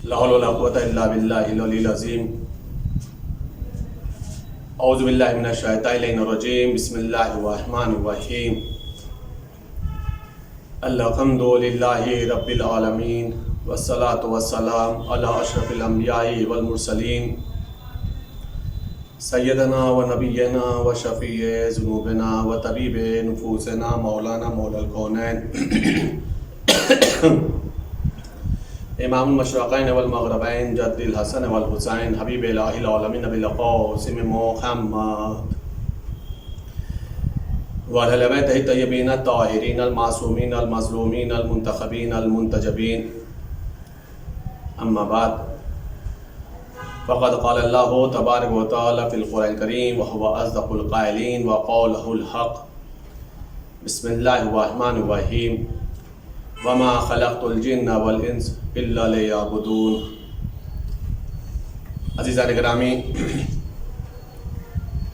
لا حول ولا قوة الا باللہ العلی العظیم۔ اعوذ باللہ من الشیطان الرجیم، بسم اللہ الرحمن الرحیم۔ الحمد للہ رب العالمین، والصلاة والسلام علی اشرف الانبیاء والمرسلین، سیدنا و نبینا و شفیع ذنوبنا و طبیب نفوسنا مولانا مولا الکونین امام المشرقین والمغربین جد الحسن والحسین حبیب الہ العالمین ابی القاسم محمد وعلی اہل بیتہ الطیبین الطاہرین المعصومین المظلومین المنتخبین المنتجبین، اما بعد فقد قال اللہ تبارک و تعالی فی القرآن الکریم وهو اصدق القائلین وقولہ الحق۔ بسم اللہ الرحمن الرحیم۔ وما خلقت الجن والانس الا لیعبدون۔ عزیزان گرامی،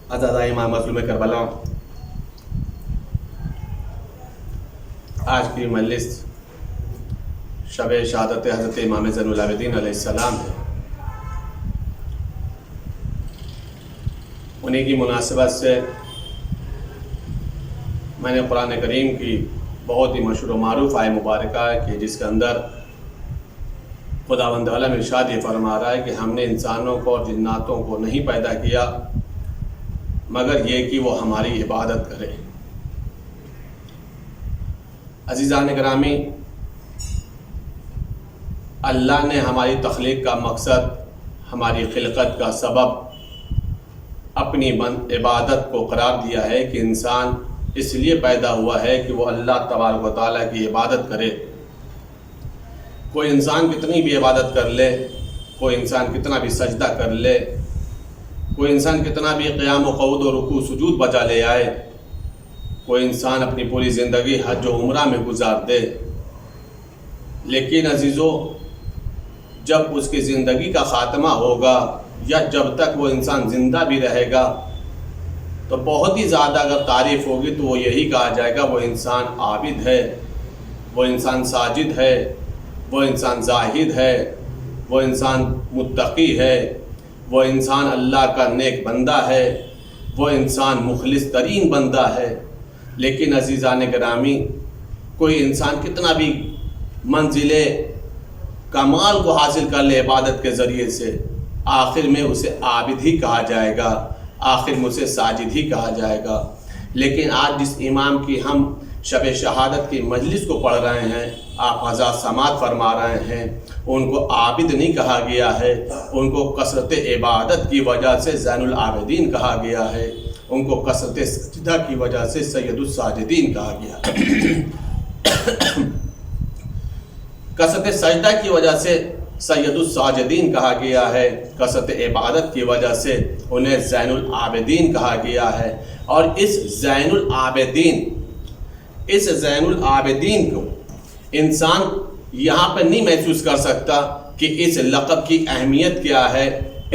عزیزائے امام مظلوم کربلا، آج کی مجلس شب شہادت حضرت امام زین العابدین علیہ السلام ہے۔ انہی کی مناسبت سے میں نے قرآن کریم کی بہت ہی مشہور و معروف آیت مبارکہ ہے کہ جس کے اندر خداوند عالم ارشاد یہ فرما رہا ہے کہ ہم نے انسانوں کو اور جناتوں کو نہیں پیدا کیا مگر یہ کہ وہ ہماری عبادت کرے۔ عزیزان گرامی، اللہ نے ہماری تخلیق کا مقصد، ہماری خلقت کا سبب اپنی عبادت کو قرار دیا ہے کہ انسان اس لیے پیدا ہوا ہے کہ وہ اللہ تبارک و تعالیٰ کی عبادت کرے۔ کوئی انسان کتنی بھی عبادت کر لے، کوئی انسان کتنا بھی سجدہ کر لے، کوئی انسان کتنا بھی قیام و قعود و رکوع سجود بجا لے آئے، کوئی انسان اپنی پوری زندگی حج و عمرہ میں گزار دے، لیکن عزیزو جب اس کی زندگی کا خاتمہ ہوگا یا جب تک وہ انسان زندہ بھی رہے گا تو بہت ہی زیادہ اگر تعریف ہوگی تو وہ یہی کہا جائے گا وہ انسان عابد ہے، وہ انسان ساجد ہے، وہ انسان زاہد ہے، وہ انسان متقی ہے، وہ انسان اللہ کا نیک بندہ ہے، وہ انسان مخلص ترین بندہ ہے۔ لیکن عزیزان گرامی، کوئی انسان کتنا بھی منزل کمال کو حاصل کر لے عبادت کے ذریعے سے، آخر میں اسے عابد ہی کہا جائے گا، آخر میں اسے ساجد ہی کہا جائے گا۔ لیکن آج جس امام کی ہم شب شہادت کی مجلس کو پڑھ رہے ہیں، آپ حضرات سماعت فرما رہے ہیں، ان کو عابد نہیں کہا گیا ہے، ان کو کثرت عبادت کی وجہ سے زین العابدین کہا گیا ہے، ان کو کثرت سجدہ کی وجہ سے سید الساجدین کہا گیا ہے۔ کثرت سجدہ کی وجہ سے سید الساجدین کہا گیا ہے، کثرت عبادت کی وجہ سے انہیں زین العابدین کہا گیا ہے۔ اور اس زین العابدین کو انسان یہاں پہ نہیں محسوس کر سکتا کہ اس لقب کی اہمیت کیا ہے،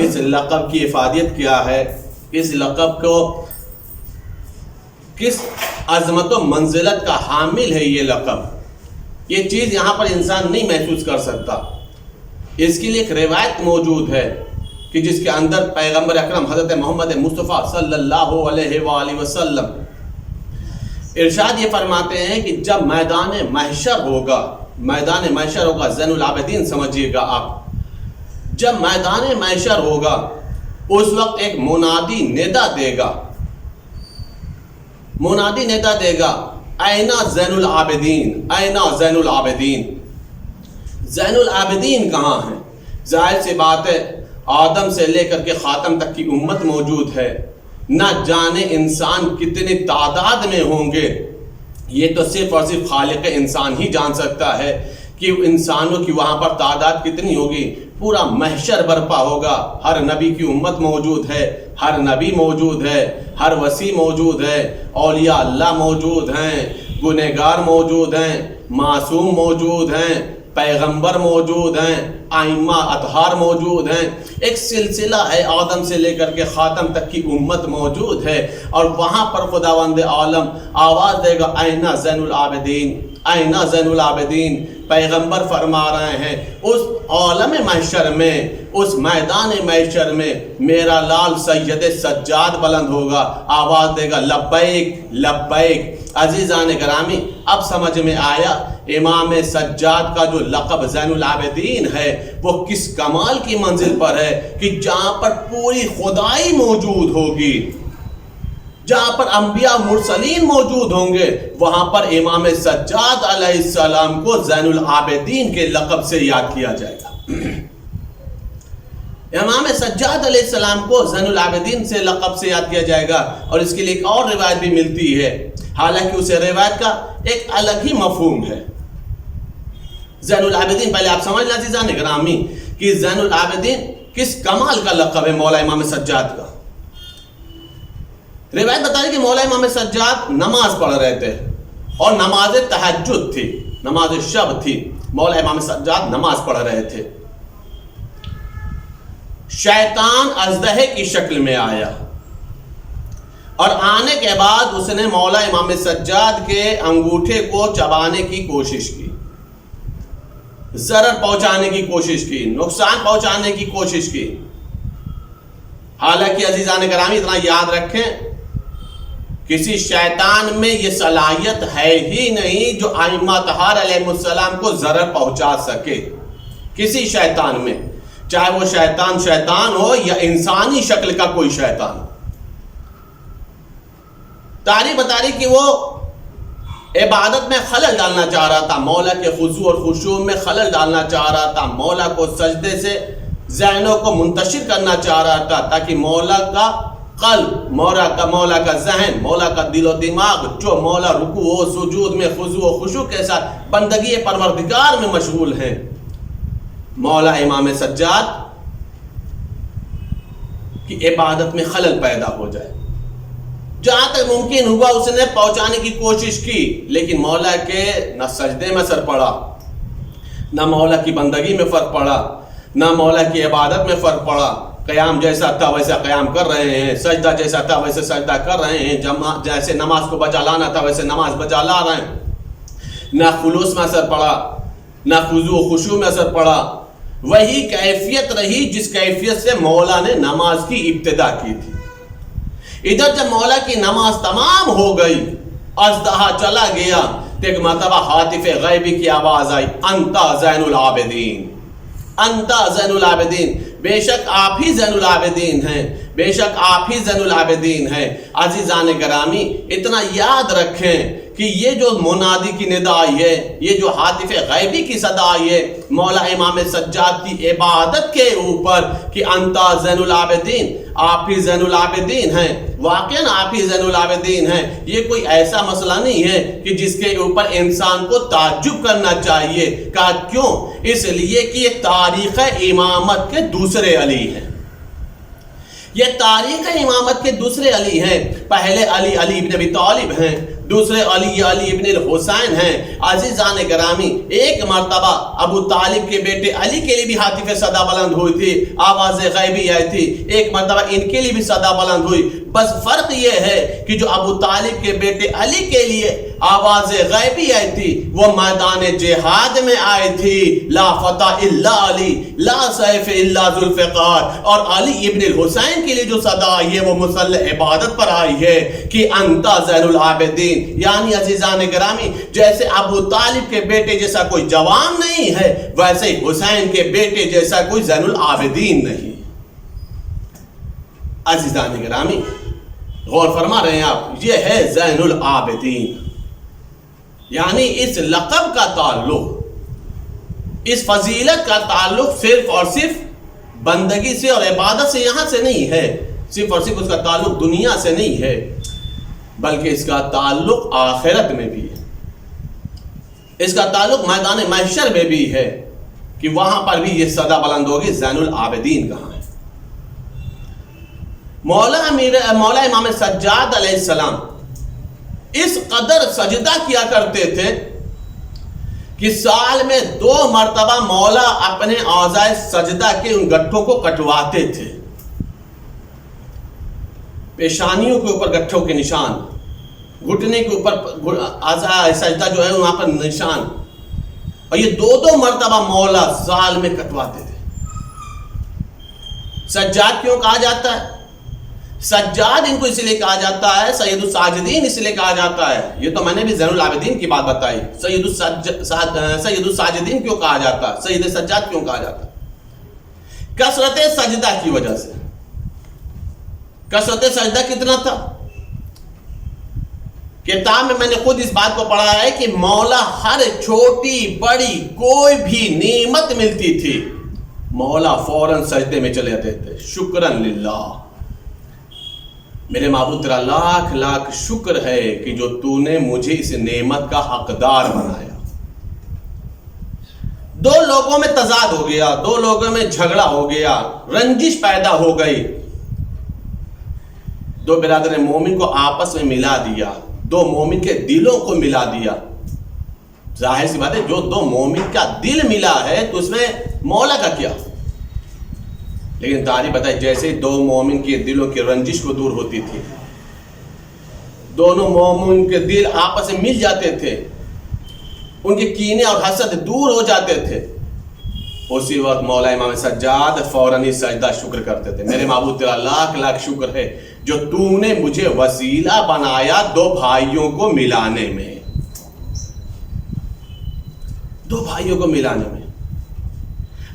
اس لقب کی افادیت کیا ہے، اس لقب کو کس عظمت و منزلت کا حامل ہے یہ لقب، یہ چیز یہاں پر انسان نہیں محسوس کر سکتا۔ اس کے لیے ایک روایت موجود ہے کہ جس کے اندر پیغمبر اکرم حضرت محمد مصطفیٰ صلی اللہ علیہ وآلہ وسلم ارشاد یہ فرماتے ہیں کہ جب میدان محشر ہوگا، زین العابدین سمجھیے گا آپ، جب میدان محشر ہوگا اس وقت ایک منادی ندا دے گا، اینا زین العابدین، اینا زین العابدین، زین العابدین کہاں ہیں؟ ظاہر سی بات ہے آدم سے لے کر کے خاتم تک کی امت موجود ہے، نہ جانے انسان کتنی تعداد میں ہوں گے، یہ تو صرف اور صرف خالق انسان ہی جان سکتا ہے کہ انسانوں کی وہاں پر تعداد کتنی ہوگی۔ پورا محشر برپا ہوگا، ہر نبی کی امت موجود ہے، ہر نبی موجود ہے، ہر وصی موجود ہے، اولیاء اللہ موجود ہیں، گنہگار موجود ہیں، معصوم موجود ہیں، پیغمبر موجود ہیں، ائمہ اطہار موجود ہیں، ایک سلسلہ ہے آدم سے لے کر کے خاتم تک کی امت موجود ہے، اور وہاں پر خداوند عالم آواز دے گا، اینا زین العابدین، اینا زین العابدین، پیغمبر فرما رہے ہیں اس عالم محشر میں، اس میدان محشر میں میرا لال سید سجاد بلند ہوگا، آواز دے گا لبیک لبیک۔ عزیزان گرامی، اب سمجھ میں آیا امام سجاد کا جو لقب زین العابدین ہے وہ کس کمال کی منزل پر ہے کہ جہاں پر پوری خدائی موجود ہوگی، جہاں پر انبیاء مرسلین موجود ہوں گے، وہاں پر امام سجاد علیہ السلام کو زین العابدین کے لقب سے یاد کیا جائے گا۔ امام سجاد علیہ السلام کو زین العابدین سے لقب سے یاد کیا جائے گا، اور اس کے لیے ایک اور روایت بھی ملتی ہے، حالانکہ اسے روایت کا ایک الگ ہی مفہوم ہے۔ زین العابدین، پہلے آپ سمجھ لیں عزیزان گرامی کہ زین العابدین کس کمال کا لقب ہے مولا امام سجاد کا۔ روایت بتا رہی کہ مولا امام سجاد نماز پڑھ رہے تھے، اور نماز تہجد تھی، نماز شب تھی، مولا امام سجاد نماز پڑھ رہے تھے، شیطان اژدہے کی شکل میں آیا، اور آنے کے بعد اس نے مولا امام سجاد کے انگوٹھے کو چبانے کی کوشش کی، ضرر پہنچانے کی کوشش کی، نقصان پہنچانے کی کوشش کی۔ حالانکہ عزیزان گرامی اتنا یاد رکھیں، کسی شیطان میں یہ صلاحیت ہے ہی نہیں جو ائمہ طہار علیہ السلام کو ضرر پہنچا سکے، کسی شیطان میں، چاہے وہ شیطان ہو یا انسانی شکل کا کوئی شیطان۔ تاریخ بتا رہی کہ وہ عبادت میں خلل ڈالنا چاہ رہا تھا، مولا کے خضوع اور خشوع میں خلل ڈالنا چاہ رہا تھا، مولا کو سجدے سے ذہنوں کو منتشر کرنا چاہ رہا تھا، تاکہ مولا کا قلب، مولا کا ذہن، مولا کا دل و دماغ جو مولا رکوع و سجود میں خضوع و خشوع کے ساتھ بندگی پروردگار میں مشغول ہیں، مولا امام سجاد کی عبادت میں خلل پیدا ہو جائے۔ جہاں تک ممکن ہوا اس نے پہنچانے کی کوشش کی، لیکن مولا کے نہ سجدے میں اثر پڑا، نہ مولا کی بندگی میں فرق پڑا، نہ مولا کی عبادت میں فرق پڑا۔ قیام جیسا تھا ویسا قیام کر رہے ہیں، سجدہ جیسا تھا ویسے سجدہ کر رہے ہیں، جیسے نماز کو بجا لانا تھا ویسے نماز بجا لا رہے ہیں۔ نہ خلوص میں اثر پڑا، نہ خضوع و خشوع میں اثر پڑا۔ وہی کیفیت رہی جس کیفیت سے مولا نے نماز کی ابتدا کی تھی۔ ادھر جب مولا کی نماز تمام ہو گئی، اژدہا چلا گیا، تو ایک مرتبہ ہاتف غیبی کی آواز آئی، انتا زین العابدین، انتا زین العابدین، بے شک آپ ہی زین العابدین ہیں، بے شک آپ ہی زین العابدین ہیں۔ عزیزان گرامی اتنا یاد رکھیں کہ یہ جو منادی کی ندا آئی ہے، یہ جو ہاتف غیبی کی صدا آئی ہے مولا امام سجاد کی عبادت کے اوپر کہ انتا زین العابدین، آپ ہی زین العابدین ہیں، واقعاً آپ ہی زین العابدین ہیں، یہ کوئی ایسا مسئلہ نہیں ہے کہ جس کے اوپر انسان کو تعجب کرنا چاہیے۔ کہا کیوں؟ اس لیے کہ یہ تاریخ امامت کے دوسرے علی ہیں، یہ تاریخ امامت کے دوسرے علی ہیں۔ پہلے علی ابن ابی طالب ہیں، دوسرے علی ابن الحسین ہیں۔ عزیزان گرامی ایک مرتبہ ابو طالب کے بیٹے علی کے لیے بھی ہاتف صدا بلند ہوئی تھی، آواز غیبی آئی تھی، ایک مرتبہ ان کے لیے بھی صدا بلند ہوئی۔ بس فرق یہ ہے کہ جو ابو طالب کے بیٹے علی کے لیے آواز غیبی آئی تھی وہ میدان جہاد میں آئی تھی، لا فتح الا علی، لا سیف الا ذوالفقار۔ اور علی ابن الحسین کے لیے جو صدا آئی ہے وہ مصلح عبادت پر آئی ہے کہ انتا زین العابدین، یعنی عزیزان گرامی جیسے ابو طالب کے بیٹے جیسا کوئی جوان نہیں ہے، ویسے ہی حسین کے بیٹے جیسا کوئی زین العابدین نہیں۔ عزیزان گرامی غور فرما رہے ہیں آپ، یہ ہے زین العابدین، یعنی اس لقب کا تعلق، اس فضیلت کا تعلق صرف اور صرف بندگی سے اور عبادت سے یہاں سے نہیں ہے، صرف اور صرف اس کا تعلق دنیا سے نہیں ہے، بلکہ اس کا تعلق آخرت میں بھی ہے، اس کا تعلق میدان محشر میں بھی ہے کہ وہاں پر بھی یہ صدا بلند ہوگی، زین العابدین کہاں ہے۔ مولا امام سجاد علیہ السلام اس قدر سجدہ کیا کرتے تھے کہ سال میں 2 مرتبہ مولا اپنے اعضائے سجدہ کے ان گٹھوں کو کٹواتے تھے، پیشانیوں کے اوپر گٹھوں کے نشان، گھٹنے کے اوپر اعضائے سجدہ جو ہے وہاں پر نشان، اور یہ 2 مرتبہ مولا سال میں کٹواتے تھے. سجاد کیوں کہا جاتا ہے؟ سجاد ان کو اس لیے کہا جاتا ہے، سید الساجدین اس لیے کہا جاتا ہے. یہ تو میں نے بھی زین العابدین کی بات بتائی. سید الساجدین کیوں کہا جاتا ہے، سید سجاد کیوں کہا جاتا ہے؟ کثرت سجدہ کی وجہ سے. کثرت سجدہ کتنا تھا؟ کتاب میں نے خود اس بات کو پڑھا ہے کہ مولا ہر چھوٹی بڑی کوئی بھی نعمت ملتی تھی، مولا فوراً سجدے میں چلے جاتے تھے. شکرن للہ، میرے معبود تیرا لاکھ لاکھ شکر ہے کہ جو تو نے مجھے اس نعمت کا حقدار بنایا. 2 لوگوں میں تضاد ہو گیا، 2 لوگوں میں جھگڑا ہو گیا، رنجش پیدا ہو گئی. 2 برادر مومن کو آپس میں ملا دیا، 2 مومن کے دلوں کو ملا دیا. ظاہر سی بات ہے، جو 2 مومن کا دل ملا ہے تو اس میں مولا کا کیا. لیکن تاریخ بتائے جیسے 2 مومن کے دلوں کی رنجش کو دور ہوتی تھی، دونوں مومن کے دل آپس میں مل جاتے تھے، ان کے کینے اور حسد دور ہو جاتے تھے، اسی وقت مولا امام سجاد فوراً ہی سجدہ شکر کرتے تھے. میرے معبود تیرا لاکھ لاکھ شکر ہے جو تو نے مجھے وسیلہ بنایا 2 بھائیوں کو ملانے میں، 2 بھائیوں کو ملانے میں.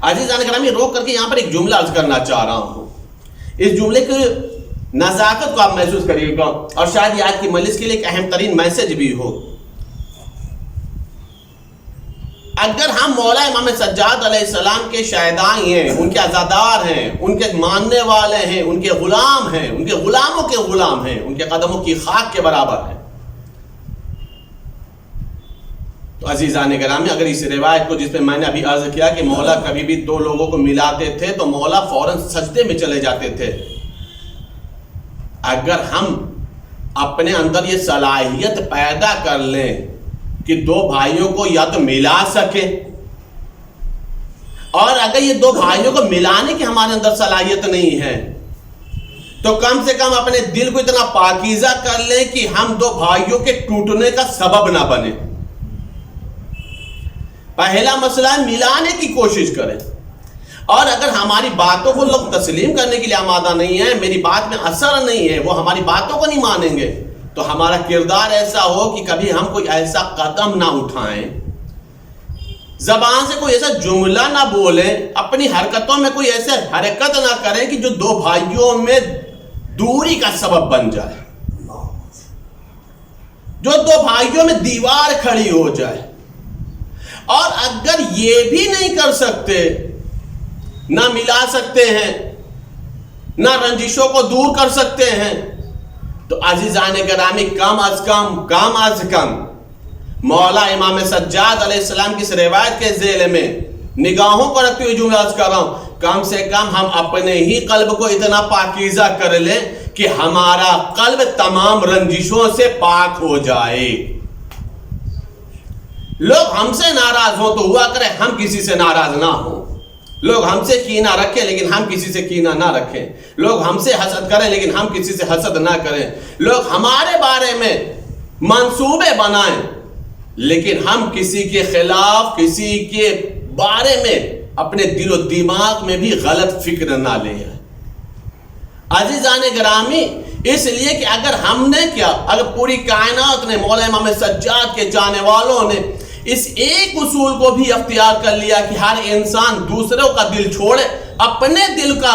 عزیزان گرامی، روک کر کے یہاں پر ایک جملہ عرض کرنا چاہ رہا ہوں. اس جملے کی نزاکت کو آپ محسوس کریے گا اور شاید یہ آج کی مجلس کے لیے ایک اہم ترین میسج بھی ہو. اگر ہم مولا امام سجاد علیہ السلام کے شہدائی ہیں، ان کے عزادار ہیں، ان کے ماننے والے ہیں، ان کے غلام ہیں، ان کے غلاموں کے غلام ہیں، ان کے قدموں کی خاک کے برابر ہیں، تو عزیزان گرامی اگر اس روایت کو، جس پہ میں نے ابھی عرض کیا کہ مولا کبھی بھی 2 لوگوں کو ملاتے تھے تو مولا فوراً سجدے میں چلے جاتے تھے، اگر ہم اپنے اندر یہ صلاحیت پیدا کر لیں کہ 2 بھائیوں کو یا تو ملا سکیں، اور اگر یہ 2 بھائیوں کو ملانے کی ہمارے اندر صلاحیت نہیں ہے تو کم سے کم اپنے دل کو اتنا پاکیزہ کر لیں کہ ہم 2 بھائیوں کے ٹوٹنے کا سبب نہ بنے. پہلا مسئلہ ہے ملانے کی کوشش کریں، اور اگر ہماری باتوں کو لوگ تسلیم کرنے کے لیے آمادہ نہیں ہیں، میری بات میں اثر نہیں ہے، وہ ہماری باتوں کو نہیں مانیں گے، تو ہمارا کردار ایسا ہو کہ کبھی ہم کوئی ایسا قدم نہ اٹھائیں، زبان سے کوئی ایسا جملہ نہ بولیں، اپنی حرکتوں میں کوئی ایسے حرکت نہ کریں کہ جو 2 بھائیوں میں دوری کا سبب بن جائے، جو 2 بھائیوں میں دیوار کھڑی ہو جائے. اور اگر یہ بھی نہیں کر سکتے، نہ ملا سکتے ہیں، نہ رنجشوں کو دور کر سکتے ہیں، تو عزیزان گرامی کم از کم مولا امام سجاد علیہ السلام کی اس روایت کے ذیل میں نگاہوں کو رکھتے ہوئے جملہ عرض کر رہا ہوں، کم سے کم ہم اپنے ہی قلب کو اتنا پاکیزہ کر لیں کہ ہمارا قلب تمام رنجشوں سے پاک ہو جائے. لوگ ہم سے ناراض ہوں تو ہوا کرے ہم کسی سے ناراض نہ ہوں. لوگ ہم سے کینہ رکھیں لیکن ہم کسی سے کینہ نہ رکھیں. لوگ ہم سے حسد کریں لیکن ہم کسی سے حسد نہ کریں. لوگ ہمارے بارے میں منصوبے بنائیں لیکن ہم کسی کے خلاف، کسی کے بارے میں اپنے دل و دماغ میں بھی غلط فکر نہ لیں. عزیزان گرامی، اس لیے کہ اگر ہم نے اگر پوری کائنات نے، مولا امام سجاد کے جانے والوں نے اس ایک اصول کو بھی اختیار کر لیا کہ ہر انسان دوسروں کا دل چھوڑے، اپنے دل کا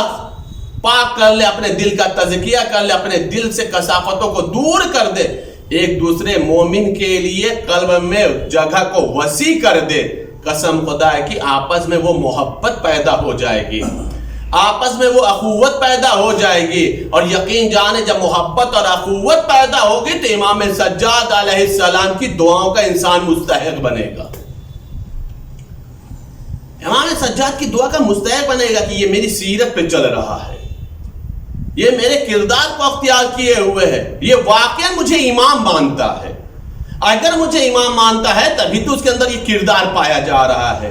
پاک کر لے، اپنے دل کا تزکیہ کر لے، اپنے دل سے کثافتوں کو دور کر دے، ایک دوسرے مومن کے لیے قلب میں جگہ کو وسیع کر دے، قسم خدا ہے کہ آپس میں وہ محبت پیدا ہو جائے گی، آپس میں وہ اخوت پیدا ہو جائے گی. اور یقین جانے جب محبت اور اخوت پیدا ہوگی تو امام سجاد علیہ السلام کی دعاؤں کا انسان مستحق بنے گا. امام سجاد کی دعا کا مستحق بنے گا کہ یہ میری سیرت پہ چل رہا ہے، یہ میرے کردار کو اختیار کیے ہوئے ہے، یہ واقعا مجھے امام مانتا ہے. اگر مجھے امام مانتا ہے تبھی تو اس کے اندر یہ کردار پایا جا رہا ہے،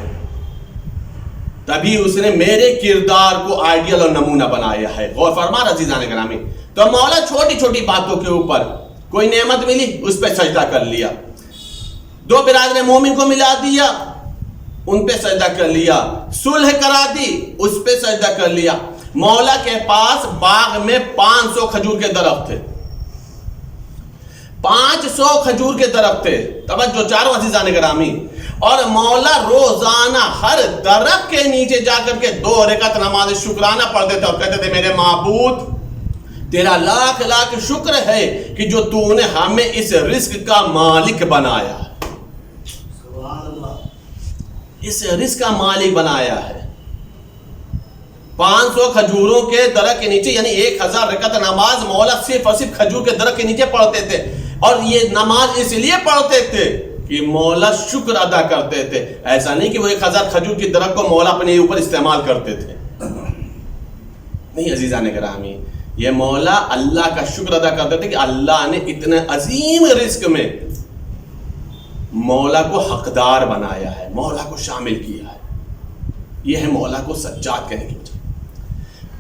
تبھی اس نے میرے کردار کو آئیڈیل اور نمونہ بنایا ہے. غور فرما عزیزان گرامی، تو مولا چھوٹی چھوٹی باتوں کے اوپر کوئی نعمت ملی اس پہ سجدہ کر لیا، 2 برادر مومن کو ملا دیا، ان پہ سجدہ کر لیا، صلح کرا دی اس پہ سجدہ کر لیا۔ مولا کے پاس باغ میں 500 کھجور کے درخت تھے، 500 کھجور کے درخت تھے، توجہ چاروں عزیزان گرامی، اور مولا روزانہ ہر درخت کے نیچے جا کر کے 2 رکعت نماز شکرانہ پڑھتے تھے اور کہتے تھے میرے معبود تیرا لاکھ لاکھ شکر ہے کہ جو تو نے ہمیں اس رزق کا مالک بنایا، اس رزق کا مالک بنایا ہے۔ 500 کھجوروں کے درخت کے نیچے، یعنی 1000 رکعت نماز مولا صرف اور صرف کھجور کے درخت کے نیچے پڑھتے تھے، اور یہ نماز اس لیے پڑھتے تھے کہ مولا شکر ادا کرتے تھے۔ ایسا نہیں کہ وہ 1000 کھجور کی درخت کو مولا اپنے اوپر استعمال کرتے تھے، نہیں عزیزان گرامی، یہ مولا اللہ کا شکر ادا کرتے تھے کہ اللہ نے اتنے عظیم رزق میں مولا کو حقدار بنایا ہے، مولا کو شامل کیا ہے۔ یہ ہے مولا کو سجاد کہنے کی وجہ۔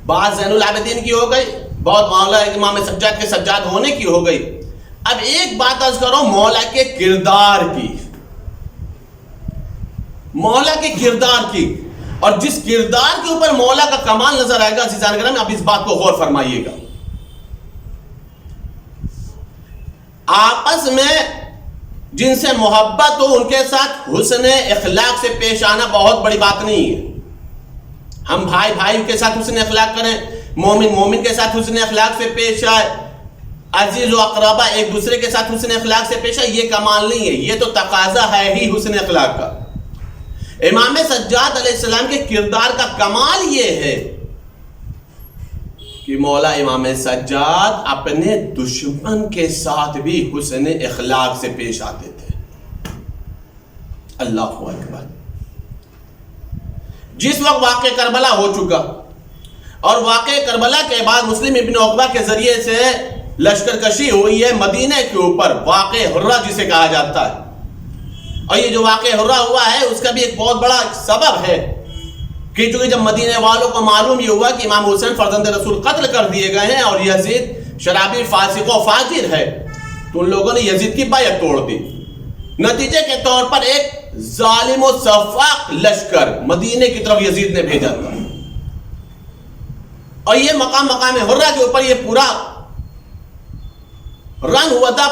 بات زین العابدین کی ہو گئی، بہت مولا امام سجاد کے سجاد ہونے کی ہو گئی۔ اب ایک بات عرض کرو مولا کے کردار کی، مولا کے کردار کی، اور جس کردار کے اوپر مولا کا کمال نظر آئے گا عزیزان کرام، اب اس بات کو غور فرمائیے گا۔ آپس میں جن سے محبت ہو ان کے ساتھ حسن اخلاق سے پیش آنا بہت بڑی بات نہیں ہے۔ ہم بھائی بھائی کے ساتھ حسن اخلاق کریں، مومن مومن کے ساتھ حسن اخلاق سے پیش آئے، عزیز و اقربا ایک دوسرے کے ساتھ حسن اخلاق سے پیش آئے، یہ کمال نہیں ہے، یہ تو تقاضا ہے ہی حسن اخلاق کا۔ امام سجاد علیہ السلام کے کردار کا کمال یہ ہے کہ مولا امام سجاد اپنے دشمن کے ساتھ بھی حسن اخلاق سے پیش آتے تھے۔ اللہ اکبر۔ جس وقت واقع کربلا ہو چکا اور واقع کربلا کے بعد مسلم ابن عقبہ کے ذریعے سے لشکر کشی ہوئی ہے مدینہ کے اوپر، واقع حرہ جسے کہا جاتا ہے، اور یہ جو واقع حرہ ہوا ہے اس کا بھی ایک بہت بڑا سبب ہے کہ چونکہ جب مدینہ والوں کو معلوم یہ ہوا کہ امام حسین فرزند رسول قتل کر دیے گئے ہیں اور یزید شرابی فاسق و فاجر ہے، تو ان لوگوں نے یزید کی بیعت توڑ دی۔ نتیجے کے طور پر ایک ظالم و سفاق لشکر مدینہ کی طرف یزید نے بھیجا تھا، اور یہ مقام حرہ کے اوپر یہ پورا رنگ ہوا تھا،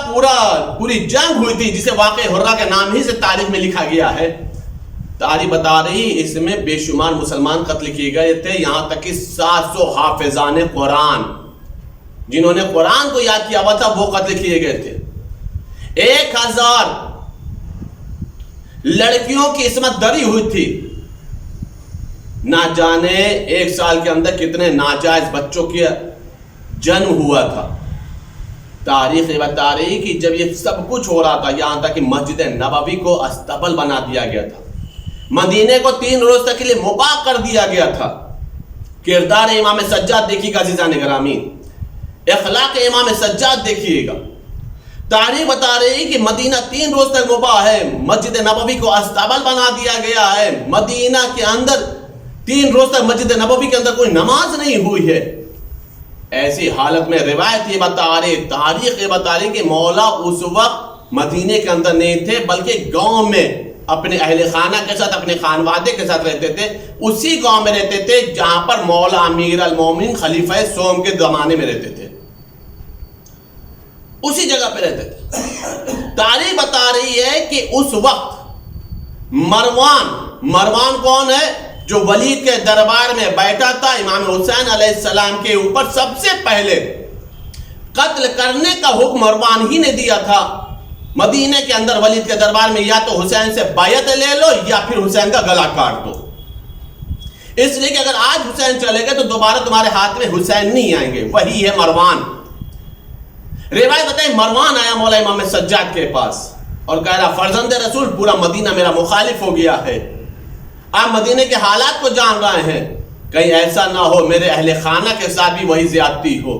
پوری جنگ ہوئی تھی جسے واقع حرہ کے نام ہی سے تاریخ میں لکھا گیا ہے۔ تاریخ بتا رہی اس میں بے شمار مسلمان قتل کیے گئے تھے، یہاں تک کہ 700 حافظان قرآن جنہوں نے قرآن کو یاد کیا ہوا تھا وہ قتل کیے گئے تھے۔ 1000 لڑکیوں کی عصمت دری ہوئی تھی، نہ جانے 1 سال کے اندر کتنے ناجائز بچوں کی جنم ہوا تھا۔ تاریخ بتا رہی کہ جب یہ سب کچھ ہو رہا تھا، یہاں تک کہ مسجد نبوی کو استبل بنا دیا گیا تھا، مدینے کو 3 روز تک کے لیے مباح کر دیا گیا تھا۔ کردار امام سجاد دیکھیے گا عزیزان گرامی، اخلاق امام سجاد دیکھیے گا۔ تاریخ بتا رہی کہ مدینہ 3 روز تک مباح ہے، مسجد نبوی کو استبل بنا دیا گیا ہے، مدینہ کے اندر 3 روز تک مسجد نبوی کے اندر کوئی نماز نہیں ہوئی ہے۔ ایسی حالت میں روایت یہ بتا رہی، تاریخ یہ بتا رہی کہ مولا اس وقت مدینے کے اندر نہیں تھے بلکہ گاؤں میں اپنے اہل خانہ کے ساتھ، اپنے خانوادے کے ساتھ رہتے تھے، اسی گاؤں میں رہتے تھے جہاں پر مولا امیر المومنین خلیفہ سوم کے زمانے میں رہتے تھے، اسی جگہ پہ رہتے تھے۔ تاریخ بتا رہی ہے کہ اس وقت مروان کون ہے؟ جو ولید کے دربار میں بیٹھا تھا، امام حسین علیہ السلام کے اوپر سب سے پہلے قتل کرنے کا حکم مروان ہی نے دیا تھا۔ مدینے کے اندر ولید کے دربار میں یا تو حسین سے بیعت لے لو یا پھر حسین کا گلا کاٹ دو، اس لیے کہ اگر آج حسین چلے گئے تو دوبارہ تمہارے ہاتھ میں حسین نہیں آئیں گے۔ وہی ہے مروان۔ روایت بتائیں مروان آیا مولا امام سجاد کے پاس اور کہہ رہا فرزند رسول پورا مدینہ میرا مخالف ہو گیا ہے، آپ مدینے کے حالات کو جان رہے ہیں، کہیں ایسا نہ ہو میرے اہل خانہ کے ساتھ بھی وہی زیادتی ہو،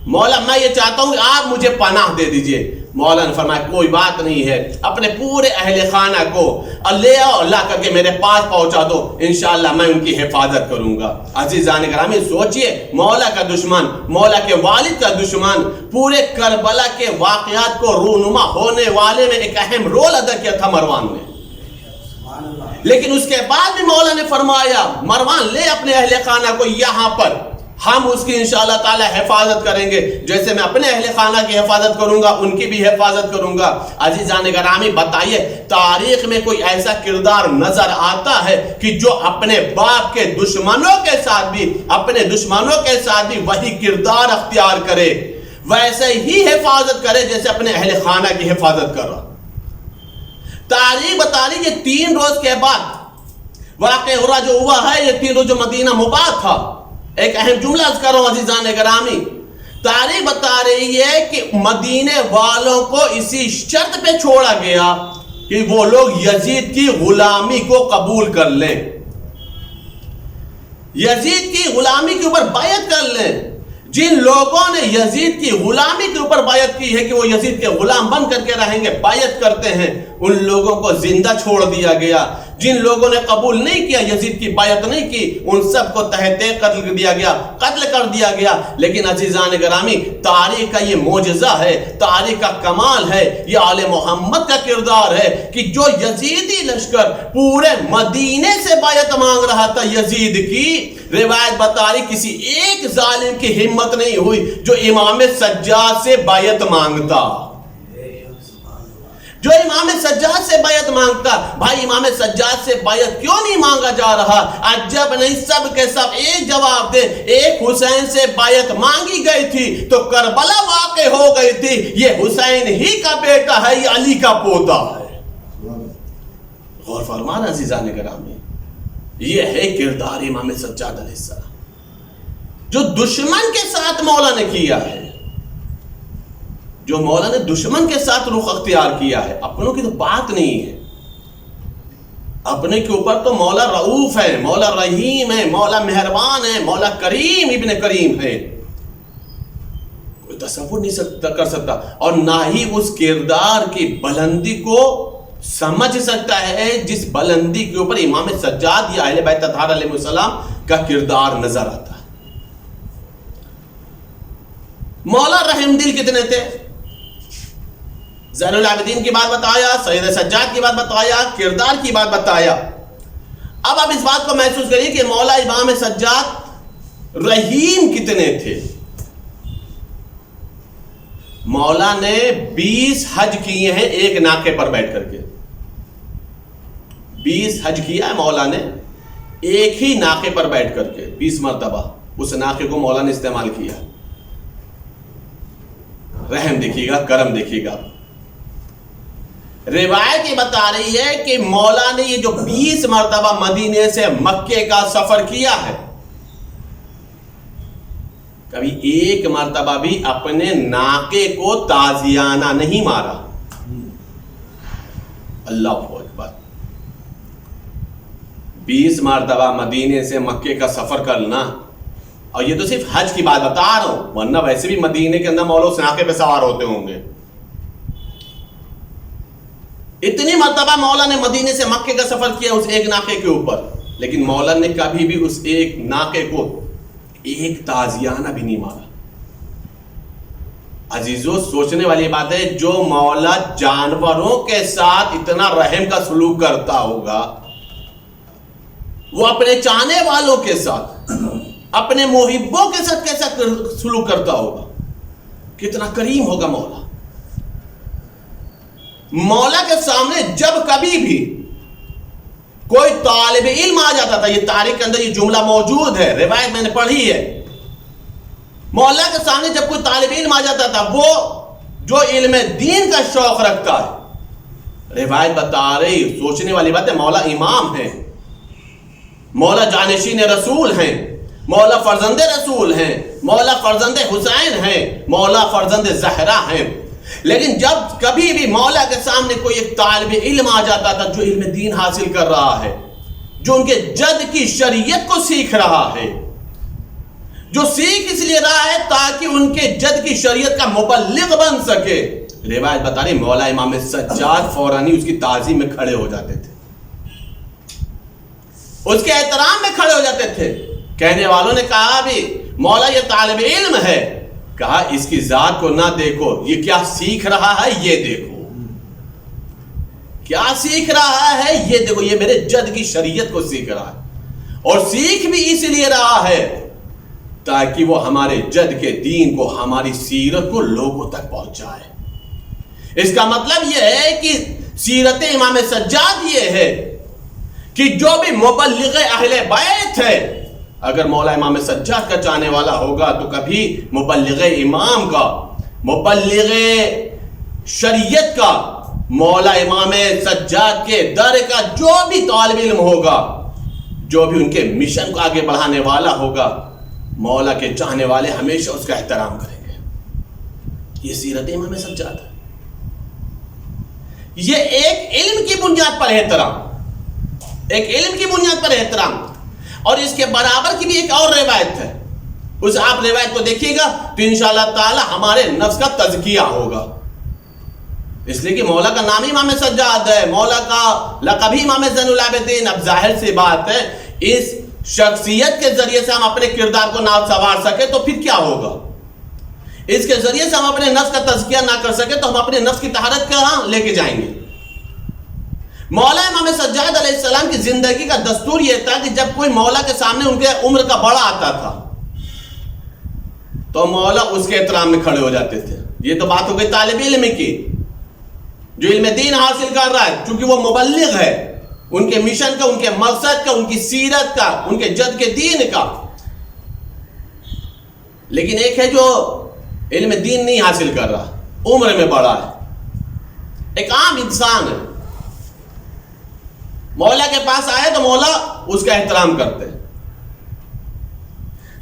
مولا میں یہ چاہتا ہوں کہ آپ مجھے پناہ دے دیجئے۔ مولا نے فرمایا کوئی بات نہیں ہے، اپنے پورے اہل خانہ کو لے آؤ، لا کر کے میرے پاس پہنچا دو، انشاءاللہ میں ان کی حفاظت کروں گا۔ عزیزان گرامی سوچئے، مولا کا دشمن، مولا کے والد کا دشمن، پورے کربلا کے واقعات کو رونما ہونے والے میں ایک اہم رول ادا کیا تھا مروان نے۔ لیکن اس کے بعد بھی مولا نے فرمایا مروان لے اپنے اہل خانہ کو یہاں پر، ہم اس کی انشاءاللہ تعالی حفاظت کریں گے، جیسے میں اپنے اہل خانہ کی حفاظت کروں گا ان کی بھی حفاظت کروں گا۔ عزیزان گرامی بتائیے تاریخ میں کوئی ایسا کردار نظر آتا ہے کہ جو اپنے باپ کے دشمنوں کے ساتھ بھی، اپنے دشمنوں کے ساتھ بھی وہی کردار اختیار کرے، ویسے ہی حفاظت کرے جیسے اپنے اہل خانہ کی حفاظت کر رہا؟ تاریخ بتا رہی کہ 3 روز کے بعد واقع ہو رہا جو ہوا ہے، یہ 3 روز جو مدینہ مباد تھا، ایک اہم جملہ عرض کر رہا ہوں عزیزان گرامی، تاریخ بتا رہی ہے کہ مدینے والوں کو اسی شرط پہ چھوڑا گیا کہ وہ لوگ یزید کی غلامی کو قبول کر لیں، یزید کی غلامی کے اوپر بیعت کر لیں۔ جن لوگوں نے یزید کی غلامی کے اوپر بیعت کی ہے کہ وہ یزید کے غلام بن کر کے رہیں گے، بیعت کرتے ہیں، ان لوگوں کو زندہ چھوڑ دیا گیا۔ جن لوگوں نے قبول نہیں کیا، یزید کی بیعت نہیں کی، ان سب کو تہتے قتل کر دیا گیا۔ لیکن عزیزان گرامی تاریخ کا یہ معجزہ ہے، تاریخ کا کمال ہے، یہ آل محمد کا کردار ہے کہ جو یزیدی لشکر پورے مدینے سے بیعت مانگ رہا تھا یزید کی، روایت بتا رہی کسی ایک ظالم کی ہمت نہیں ہوئی جو امام سجاد سے بیعت مانگتا، جو امام سجاد سے بیعت مانگتا۔ بھائی امام سجاد سے بیعت کیوں نہیں مانگا جا رہا؟ عجب نہیں، سب کے سب ایک جواب دے، ایک حسین سے بیعت مانگی گئی تھی تو کربلا واقع ہو گئی تھی، یہ حسین ہی کا بیٹا ہے، یہ علی کا پوتا ہے۔ غور فرمانا عزیزان گرامی، یہ ہے کردار امام سجاد علیہ السلام جو دشمن کے ساتھ مولا نے کیا ہے، جو مولا نے دشمن کے ساتھ رخ اختیار کیا ہے۔ اپنوں کی تو بات نہیں ہے، اپنے کے اوپر تو مولا رؤوف ہے، مولا رحیم ہے، مولا مہربان ہے، مولا کریم ابن کریم ہے، کوئی تصور نہیں کر سکتا، اور نہ ہی اس کردار کی بلندی کو سمجھ سکتا ہے جس بلندی کے اوپر امام سجاد یا اہل بیت اطہار علیہ السلام کا کردار نظر آتا ہے۔ مولا رحم دل کتنے تھے؟ زین العابدین کی بات بتایا، سید سجاد کی بات بتایا، کردار کی بات بتایا۔ اب آپ اس بات کو محسوس کریے کہ مولا امام سجاد رحیم کتنے تھے۔ مولا نے 20 حج کیے ہیں ایک ناقے پر بیٹھ کر کے، 20 حج کیا ہے مولا نے ایک ہی ناقے پر بیٹھ کر کے، 20 مرتبہ اس ناقے کو مولا نے استعمال کیا۔ رحم دیکھیے گا، کرم دیکھیے گا۔ روایت یہ بتا رہی ہے کہ مولا نے یہ جو 20 مرتبہ مدینے سے مکے کا سفر کیا ہے، کبھی ایک مرتبہ بھی اپنے ناقے کو تازیانہ نہیں مارا۔ اللہ اکبر، 20 مرتبہ مدینے سے مکے کا سفر کرنا، اور یہ تو صرف حج کی بات بتا رہا ہوں، ورنہ ویسے بھی مدینے کے اندر مولا اس ناقے پہ سوار ہوتے ہوں گے۔ اتنی مرتبہ مولا نے مدینے سے مکے کا سفر کیا اس ایک ناقے کے اوپر، لیکن مولا نے کبھی بھی اس ایک ناقے کو ایک تازیانہ بھی نہیں مارا۔ عزیزو سوچنے والی بات ہے، جو مولا جانوروں کے ساتھ اتنا رحم کا سلوک کرتا ہوگا، وہ اپنے چاہنے والوں کے ساتھ، اپنے محبوں کے ساتھ کیسا سلوک کرتا ہوگا، کتنا کریم ہوگا مولا۔ مولا کے سامنے جب کبھی بھی کوئی طالب علم آ جاتا تھا، یہ تاریخ کے اندر یہ جملہ موجود ہے، روایت میں نے پڑھی ہے، مولا کے سامنے جب کوئی طالب علم آ جاتا تھا، وہ جو علم دین کا شوق رکھتا ہے، روایت بتا رہی، سوچنے والی بات ہے، مولا امام ہے، مولا جانشین رسول ہیں، مولا فرزند رسول ہیں، مولا فرزند حسین ہیں، مولا فرزند زہرا ہیں، لیکن جب کبھی بھی مولا کے سامنے کوئی ایک طالب علم آ جاتا تھا جو علم دین حاصل کر رہا ہے، جو ان کے جد کی شریعت کو سیکھ رہا ہے، جو سیکھ اس لیے رہا ہے تاکہ ان کے جد کی شریعت کا مبلغ بن سکے، روایت بتا رہی مولا امام سجاد فوراً اس کی تعظیم میں کھڑے ہو جاتے تھے، اس کے احترام میں کھڑے ہو جاتے تھے۔ کہنے والوں نے کہا بھی مولا یہ طالب علم ہے، کہا اس کی ذات کو نہ دیکھو، یہ کیا سیکھ رہا ہے یہ دیکھو، کیا سیکھ رہا ہے؟ یہ دیکھو، یہ میرے جد کی شریعت کو سیکھ رہا ہے، اور سیکھ بھی اس لیے رہا ہے تاکہ وہ ہمارے جد کے دین کو، ہماری سیرت کو لوگوں تک پہنچائے۔ اس کا مطلب یہ ہے کہ سیرت امام سجاد یہ ہے کہ جو بھی مبلغ اہل بیت ہے، اگر مولا امام سجاد کا چاہنے والا ہوگا تو کبھی مبلغ امام کا، مبلغ شریعت کا، مولا امام سجاد کے در کا جو بھی طالب علم ہوگا، جو بھی ان کے مشن کو آگے بڑھانے والا ہوگا، مولا کے چاہنے والے ہمیشہ اس کا احترام کریں گے۔ یہ سیرت امام سجاد ہے۔ یہ ایک علم کی بنیاد پر احترام، ایک علم کی بنیاد پر احترام، اور اس کے برابر کی بھی ایک اور روایت ہے۔ اس آپ روایت کو دیکھیے گا تو انشاءاللہ تعالی ہمارے نفس کا تزکیہ ہوگا، اس لیے کہ مولا کا نام ہی امام سجاد ہے، مولا کا لقب ہی امام زین العابدین۔ اب ظاہر سی بات ہے، اس شخصیت کے ذریعے سے ہم اپنے کردار کو نہ سنوار سکے تو پھر کیا ہوگا؟ اس کے ذریعے سے ہم اپنے نفس کا تزکیہ نہ کر سکے تو ہم اپنے نفس کی طہارت کہاں لے کے جائیں گے؟ مولا امام سجاد علیہ السلام کی زندگی کا دستور یہ تھا کہ جب کوئی مولا کے سامنے ان کے عمر کا بڑا آتا تھا تو مولا اس کے احترام میں کھڑے ہو جاتے تھے۔ یہ تو بات ہو گئی طالب علم کی، جو علم دین حاصل کر رہا ہے، چونکہ وہ مبلغ ہے، ان کے مشن کا، ان کے مقصد کا، ان کی سیرت کا، ان کے جد کے دین کا۔ لیکن ایک ہے جو علم دین نہیں حاصل کر رہا، عمر میں بڑا ہے، ایک عام انسان ہے، مولا کے پاس آئے تو مولا اس کا احترام کرتے ہیں۔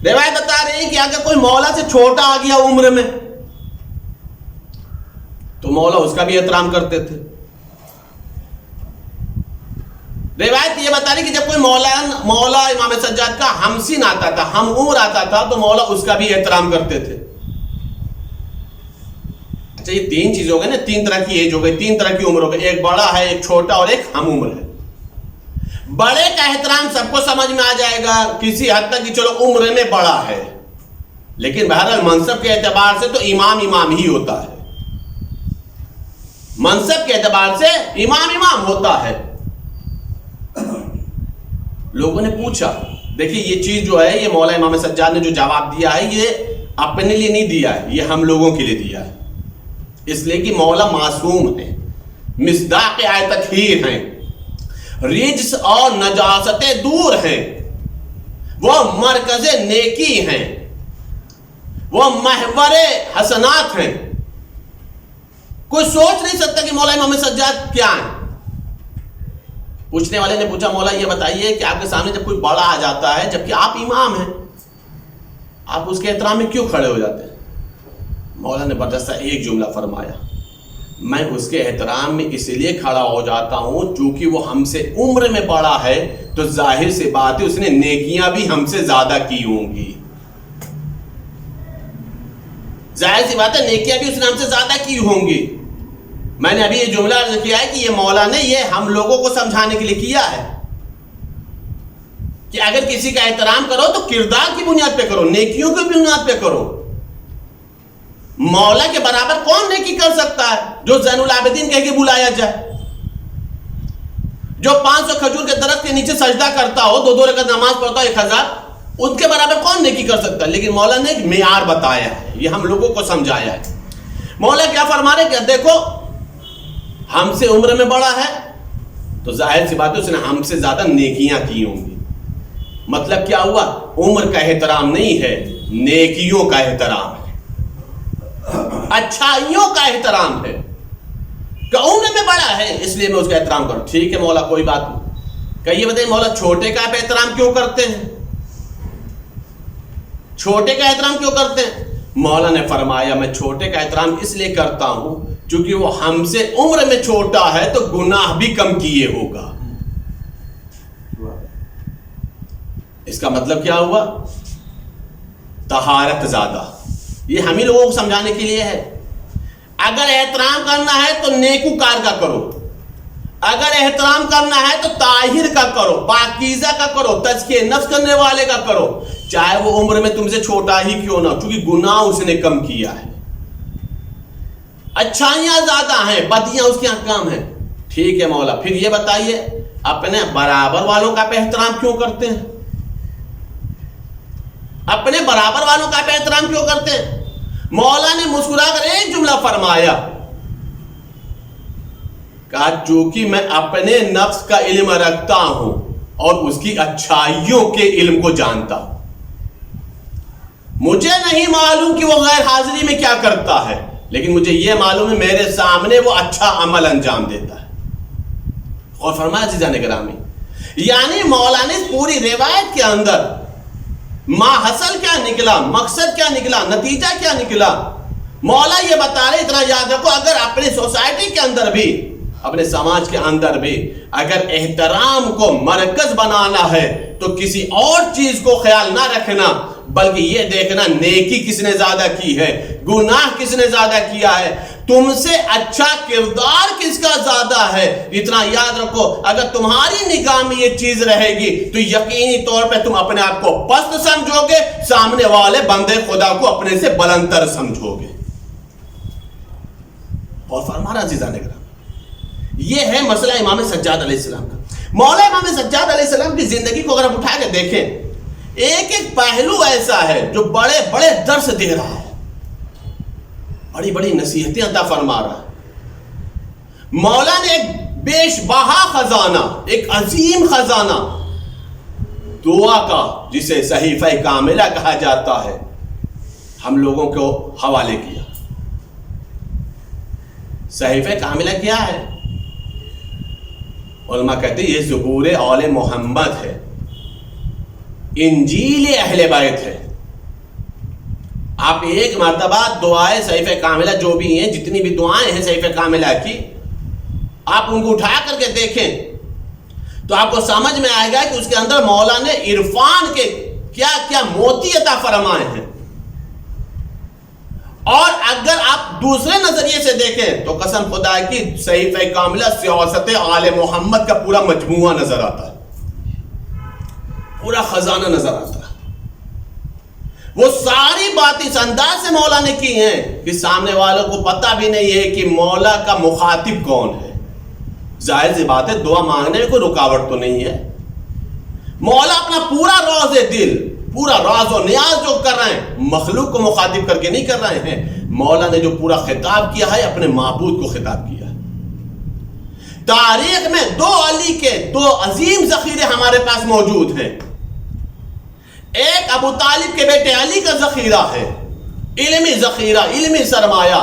روایت بتا رہی ہے کہ اگر کوئی مولا سے چھوٹا آ گیا عمر میں تو مولا اس کا بھی احترام کرتے تھے۔ روایت یہ بتا رہی کہ جب کوئی مولا امام سجاد کا ہمسن آتا تھا، ہم عمر آتا تھا تو مولا اس کا بھی احترام کرتے تھے۔ اچھا، یہ تین چیزیں ہو گئی نا، تین طرح کی ایج ہو گئی، تین طرح کی عمر ہو گئی، ایک بڑا ہے، ایک چھوٹا اور ایک ہم عمر ہے۔ بڑے کا احترام سب کو سمجھ میں آ جائے گا کسی حد تک کہ چلو عمر میں بڑا ہے، لیکن بہرحال منصب کے اعتبار سے تو امام ہی ہوتا ہے، منصب کے اعتبار سے امام ہوتا ہے۔ لوگوں نے پوچھا، دیکھیے یہ چیز جو ہے، یہ مولا امام سجاد نے جو جواب دیا ہے یہ اپنے لیے نہیں دیا ہے، یہ ہم لوگوں کے لیے دیا ہے، اس لیے کہ مولا معصوم ہے، مصداق تطہیر ہیں، رجس اور نجاستیں دور ہیں، وہ مرکز نیکی ہیں، وہ محور حسنات ہیں۔ کوئی سوچ نہیں سکتا کہ مولا امام سجاد کیا ہیں۔ پوچھنے والے نے پوچھا، مولا یہ بتائیے کہ آپ کے سامنے جب کوئی بڑا آ جاتا ہے جبکہ آپ امام ہیں، آپ اس کے احترام میں کیوں کھڑے ہو جاتے ہیں؟ مولا نے برجستہ ایک جملہ فرمایا، میں اس کے احترام میں اس لیے کھڑا ہو جاتا ہوں چونکہ وہ ہم سے عمر میں بڑا ہے، تو ظاہر سی بات ہے اس نے نیکیاں بھی ہم سے زیادہ کی ہوں گی، ظاہر سی بات ہے نیکیاں بھی اس نے ہم سے زیادہ کی ہوں گی۔ میں نے ابھی یہ جملہ عرض کیا ہے کہ یہ مولا نے یہ ہم لوگوں کو سمجھانے کے لیے کیا ہے کہ اگر کسی کا احترام کرو تو کردار کی بنیاد پہ کرو، نیکیوں کی بنیاد پہ کرو۔ مولا کے برابر کون نیکی کر سکتا ہے جو زین العابدین کہہ کے بلایا جائے، جو 500 کھجور کے درخت کے نیچے سجدہ کرتا ہو، 2 رکعت نماز پڑھتا ہو 1000، ان کے برابر کون نیکی کر سکتا ہے؟ لیکن مولا نے ایک معیار بتایا ہے، یہ ہم لوگوں کو سمجھایا ہے۔ مولا کیا فرما رہے کہ دیکھو ہم سے عمر میں بڑا ہے تو ظاہر سی بات ہے اس نے ہم سے زیادہ نیکیاں کی ہوں گی۔ مطلب کیا ہوا؟ عمر کا احترام نہیں ہے، نیکیوں کا احترام ہے، اچھائیوں کا احترام ہے کہ عمر میں بڑا ہے اس لیے میں اس کا احترام کروں۔ ٹھیک ہے مولا، کوئی بات نہیں۔ کہ یہ بتائیے مولا چھوٹے کا آپ احترام کیوں کرتے ہیں؟ چھوٹے کا احترام کیوں کرتے ہیں؟ مولا نے فرمایا میں چھوٹے کا احترام اس لیے کرتا ہوں چونکہ وہ ہم سے عمر میں چھوٹا ہے تو گناہ بھی کم کیے ہوگا۔ اس کا مطلب کیا ہوا؟ طہارت زیادہ۔ یہ ہم ہی لوگوں کو سمجھانے کے لیے ہے۔ اگر احترام کرنا ہے تو نیکوکار کا کرو، اگر احترام کرنا ہے تو طاہر کا کرو، پاکیزہ کا کرو، تزکیہ نفس کرنے والے کا کرو، چاہے وہ عمر میں تم سے چھوٹا ہی کیوں نہ، چونکہ گناہ اس نے کم کیا ہے۔ اچھائیاں زیادہ ہیں، بدیاں اس کے یہاں کم ہیں۔ ٹھیک ہے مولا، پھر یہ بتائیے اپنے برابر والوں کا آپ احترام کیوں کرتے ہیں؟ اپنے برابر والوں کا آپ احترام کیوں کرتے ہیں؟ مولا نے مسکرا کر ایک جملہ فرمایا، کہا چونکہ میں اپنے نفس کا علم رکھتا ہوں اور اس کی اچھائیوں کے علم کو جانتا ہوں، مجھے نہیں معلوم کہ وہ غیر حاضری میں کیا کرتا ہے، لیکن مجھے یہ معلوم ہے میرے سامنے وہ اچھا عمل انجام دیتا ہے۔ اور فرمایا عزیزان گرامی، یعنی مولا نے پوری روایت کے اندر ماحصل کیا نکلا، مقصد کیا نکلا، نتیجہ کیا نکلا، مولا یہ بتا رہے اتنا یاد رکھو، اگر اپنی سوسائٹی کے اندر بھی، اپنے سماج کے اندر بھی اگر احترام کو مرکز بنانا ہے تو کسی اور چیز کو خیال نہ رکھنا، بلکہ یہ دیکھنا نیکی کس نے زیادہ کی ہے، گناہ کس نے زیادہ کیا ہے، تم سے اچھا کردار کس کا زیادہ ہے۔ اتنا یاد رکھو، اگر تمہاری نگاہ میں یہ چیز رہے گی تو یقینی طور پہ تم اپنے آپ کو پست سمجھو گے، سامنے والے بندے خدا کو اپنے سے بلند تر سمجھو گے۔ اور فرمانا عزیزان گرامی، یہ ہے مسئلہ امام سجاد علیہ السلام کا۔ مولا امام سجاد علیہ السلام کی زندگی کو اگر ہم اٹھا کے دیکھیں، ایک ایک پہلو ایسا ہے جو بڑے بڑے درس دے رہا ہے، بڑی بڑی نصیحتیں عطا فرما رہا ہے۔ مولا نے ایک بیش بہا خزانہ، ایک عظیم خزانہ دعا کا، جسے صحیفہ کاملہ کہا جاتا ہے، ہم لوگوں کو حوالے کیا۔ صحیفہ کاملہ کیا ہے؟ علماء کہتے ہیں یہ زبور آل محمد ہے، انجیل اہل بیت ہے۔ آپ ایک مرتبہ دعائیں صحیفہ کاملہ جو بھی ہیں، جتنی بھی دعائیں ہیں صحیفہ کاملہ کی، آپ ان کو اٹھا کر کے دیکھیں تو آپ کو سمجھ میں آئے گا کہ اس کے اندر مولا نے عرفان کے کیا کیا موتی عطا فرمائے ہیں۔ اور اگر آپ دوسرے نظریے سے دیکھیں تو قسم خدا کی صحیفہ کاملہ سیاست آل محمد کا پورا مجموعہ نظر آتا ہے، پورا خزانہ نظر آتا ہے۔ وہ ساری باتیں اس انداز سے مولا نے کی ہیں کہ سامنے والوں کو پتہ بھی نہیں ہے کہ مولا کا مخاطب کون ہے۔ ظاہر سی بات ہے دعا مانگنے میں کوئی رکاوٹ تو نہیں ہے۔ مولا اپنا پورا روز دل، پورا راز و نیاز جو کر رہے ہیں مخلوق کو مخاطب کر کے نہیں کر رہے ہیں، مولا نے جو پورا خطاب کیا ہے اپنے معبود کو خطاب کیا ہے۔ تاریخ میں دو علی کے دو عظیم ذخیرے ہمارے پاس موجود ہیں۔ ایک ابو طالب کے بیٹے علی کا ذخیرہ ہے، علمی ذخیرہ، علمی سرمایہ،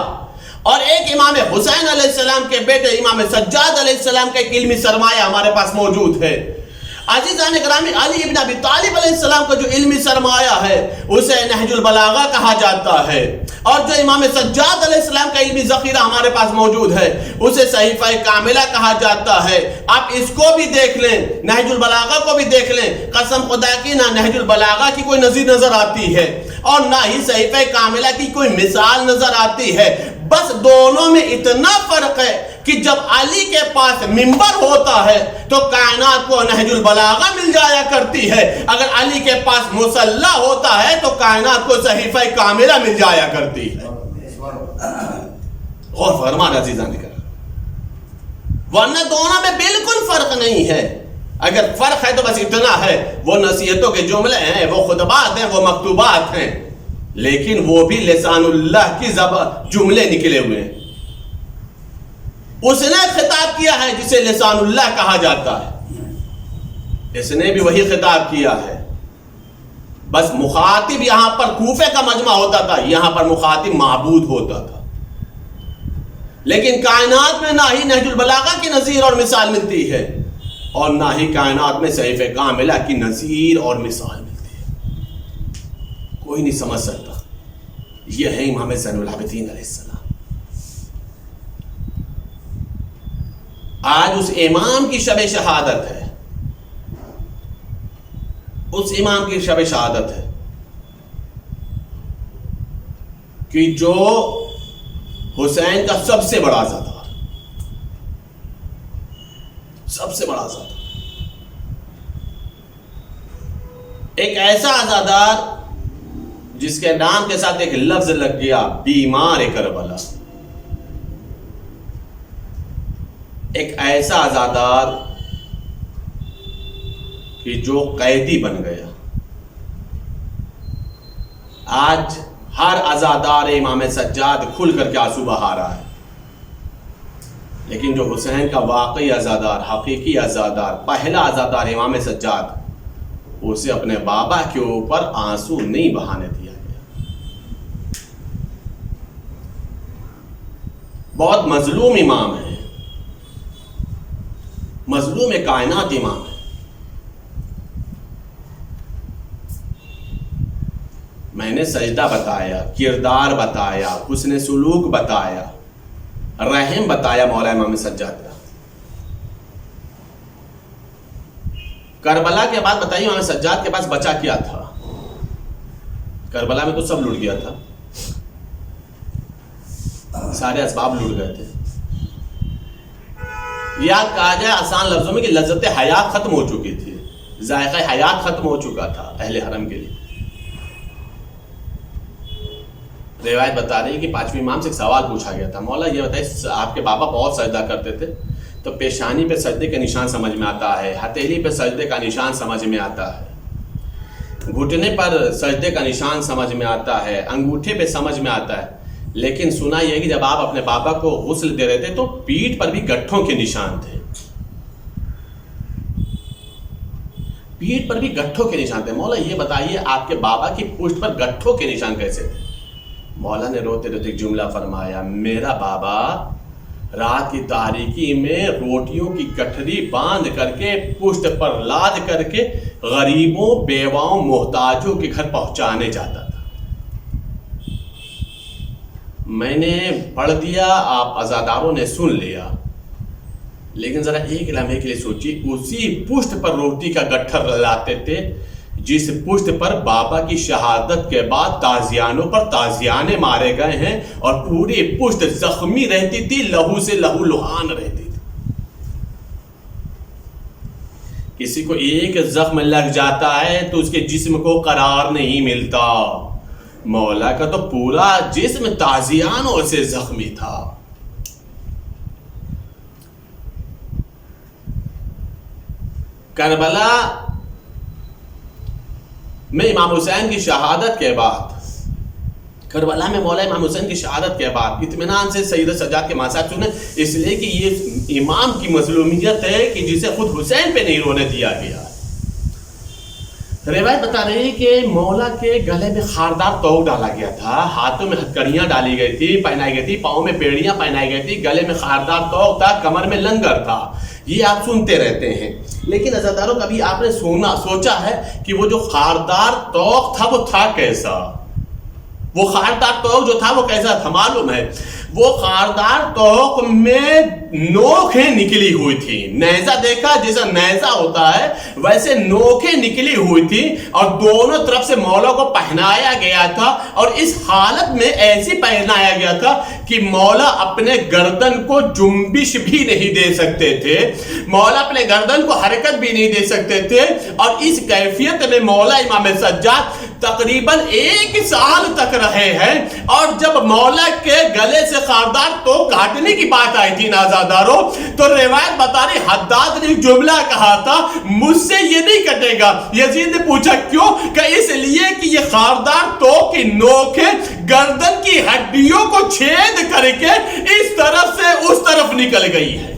اور ایک امام حسین علیہ السلام کے بیٹے امام سجاد علیہ السلام کا ایک علمی سرمایہ ہمارے پاس موجود ہے۔ عزیزان گرامی، علی ابن ابی طالب علیہ السلام کا جو علمی سرمایہ ہے اسے نہج البلاغہ کہا جاتا ہے، اور جو امام سجاد علیہ السلام کا علمی ذخیرہ ہمارے پاس موجود ہے اسے صحیفہ کاملہ کہا جاتا ہے۔ آپ اس کو بھی دیکھ لیں، نہج البلاغہ کو بھی دیکھ لیں، قسم خدا کی نہ نہج البلاغہ کی کوئی نظیر نظر آتی ہے اور نہ ہی صحیفہ کاملہ کی کوئی مثال نظر آتی ہے۔ بس دونوں میں اتنا فرق ہے کہ جب علی کے پاس منبر ہوتا ہے تو کائنات کو نہج البلاغہ مل جایا کرتی ہے، اگر علی کے پاس مصلی ہوتا ہے تو کائنات کو صحیفہ کاملہ مل جایا کرتی ہے۔ غور فرمان عزیزان کرام، ورنہ دونوں میں بالکل فرق نہیں ہے۔ اگر فرق ہے تو بس اتنا ہے، وہ نصیحتوں کے جملے ہیں، وہ خطبات ہیں، وہ مکتوبات ہیں، لیکن وہ بھی لسان اللہ کی جملے نکلے ہوئے ہیں۔ اس نے خطاب کیا ہے جسے لسان اللہ کہا جاتا ہے، اس نے بھی وہی خطاب کیا ہے، بس مخاطب یہاں پر کوفے کا مجمع ہوتا تھا، یہاں پر مخاطب معبود ہوتا تھا۔ لیکن کائنات میں نہ ہی نہج البلاغہ کی نظیر اور مثال ملتی ہے اور نہ ہی کائنات میں صحیفہ کاملہ کی نظیر اور مثال ملتی ہے۔ کوئی نہیں سمجھ سکتا۔ یہ ہے امام زین العابدین علیہ السلام۔ آج اس امام کی شب شہادت ہے، اس امام کی شب شہادت ہے کہ جو حسین کا سب سے بڑا عزادار، سب سے بڑا عزادار، ایک ایسا عزادار جس کے نام کے ساتھ ایک لفظ لگ گیا، بیمار کربلا۔ ایک ایسا عزادار کہ جو قیدی بن گیا. آج ہر عزادار امام سجاد کھل کر کے آنسو بہا رہا ہے، لیکن جو حسین کا واقعی عزادار، حقیقی عزادار، پہلا عزادار امام سجاد، اسے اپنے بابا کے اوپر آنسو نہیں بہانے دیا گیا. بہت مظلوم امام ہے، مظلوم کائنات امام ہے. میں نے سجدہ بتایا، کردار بتایا، حسن سلوک بتایا، رحم بتایا مولا امام سجاد کا. کربلا کے بعد بتائیے امام سجاد کے پاس بچا کیا تھا؟ کربلا میں تو سب لٹ گیا تھا، سارے اسباب لٹ گئے تھے. یا کہا جائے آسان لفظوں میں کہ لذت حیات ختم ہو چکی تھی، ذائقہ حیات ختم ہو چکا تھا اہل حرم کے لیے. روایت بتا رہی ہے کہ پانچویں امام سے ایک سوال پوچھا گیا تھا، مولا یہ بتائیے آپ کے بابا بہت سجدہ کرتے تھے، تو پیشانی پہ سجدے کا نشان سمجھ میں آتا ہے، ہتھیلی پہ سجدے کا نشان سمجھ میں آتا ہے، گھٹنے پر سجدے کا نشان سمجھ میں آتا ہے، انگوٹھے پہ سمجھ میں آتا ہے، لیکن سنا یہ کہ جب آپ اپنے بابا کو غسل دے رہے تھے تو پیٹھ پر بھی گٹھوں کے نشان تھے. پیٹھ پر بھی گٹھوں کے نشان تھے. مولا یہ بتائیے آپ کے بابا کی پشت پر گٹھوں کے نشان کیسے تھے؟ مولا نے روتے روتے ایک جملہ فرمایا، میرا بابا رات کی تاریکی میں روٹیوں کی گٹھری باندھ کر کے پشت پر لاد کر کے غریبوں، بیواؤں، محتاجوں کے گھر پہنچانے جاتا تھا. میں نے پڑھ دیا، آپ عزاداروں نے سن لیا، لیکن ذرا ایک لمحے کے لیے سوچیے، اسی پشت پر روٹی کا گٹھر لاتے تھے جس پشت پر بابا کی شہادت کے بعد تازیانوں پر تازیانے مارے گئے ہیں، اور پوری پشت زخمی رہتی تھی، لہو سے لہو لہان رہتی تھی. کسی کو ایک زخم لگ جاتا ہے تو اس کے جسم کو قرار نہیں ملتا. مولا کا تو پورا جسم تازیانوں سے زخمی تھا. کربلا میں امام حسین کی شہادت کے بعد، کربلا میں مولا امام حسین کی شہادت کے بعد اطمینان سے سید سجاد کے ماسات چنے، اس لیے کہ یہ امام کی مظلومیت ہے کہ جسے خود حسین پہ نہیں رونے دیا گیا. روایت بتا رہی ہے کہ مولا کے گلے میں خاردار توق ڈالا گیا تھا، ہاتھوں میں ہتکڑیاں ڈالی گئی تھی، پہنائی گئی تھی، پاؤں میں بیڑیاں پہنائی گئی تھی، گلے میں خاردار توق تھا، کمر میں لنگر تھا. یہ آپ سنتے رہتے ہیں، لیکن عزاداروں کبھی آپ نے سوچا ہے کہ وہ جو خاردار توق تھا وہ تھا کیسا؟ وہ خاردار توق جو تھا وہ کیسا تھا؟ معلوم ہے وہ خاردار توق میں نوکیں نکلی ہوئی تھی. نیزہ دیکھا جیسا نیزہ ہوتا ہے ویسے نوکیں نکلی ہوئی تھی، اور دونوں طرف سے مولا کو پہنایا گیا تھا، اور اس حالت میں ایسی پہنایا گیا تھا کہ مولا اپنے گردن کو جنبش بھی نہیں دے سکتے تھے، مولا اپنے گردن کو حرکت بھی نہیں دے سکتے تھے. اور اس کیفیت میں مولا امام سجاد تقریباً 1 سال تک رہے ہیں. اور جب مولا کے گلے سے خاردار تو کاٹنے کی بات آئی تھی نازاداروں، تو روایت بتا رہی حداد نے جملہ کہا تھا، مجھ سے یہ نہیں کٹے گا. یزید نے پوچھا کیوں؟ کہ اس لیے کہ یہ خاردار تو کی نوکیں گردن کی ہڈیوں کو چھید کر کے اس طرف سے اس طرف نکل گئی ہے.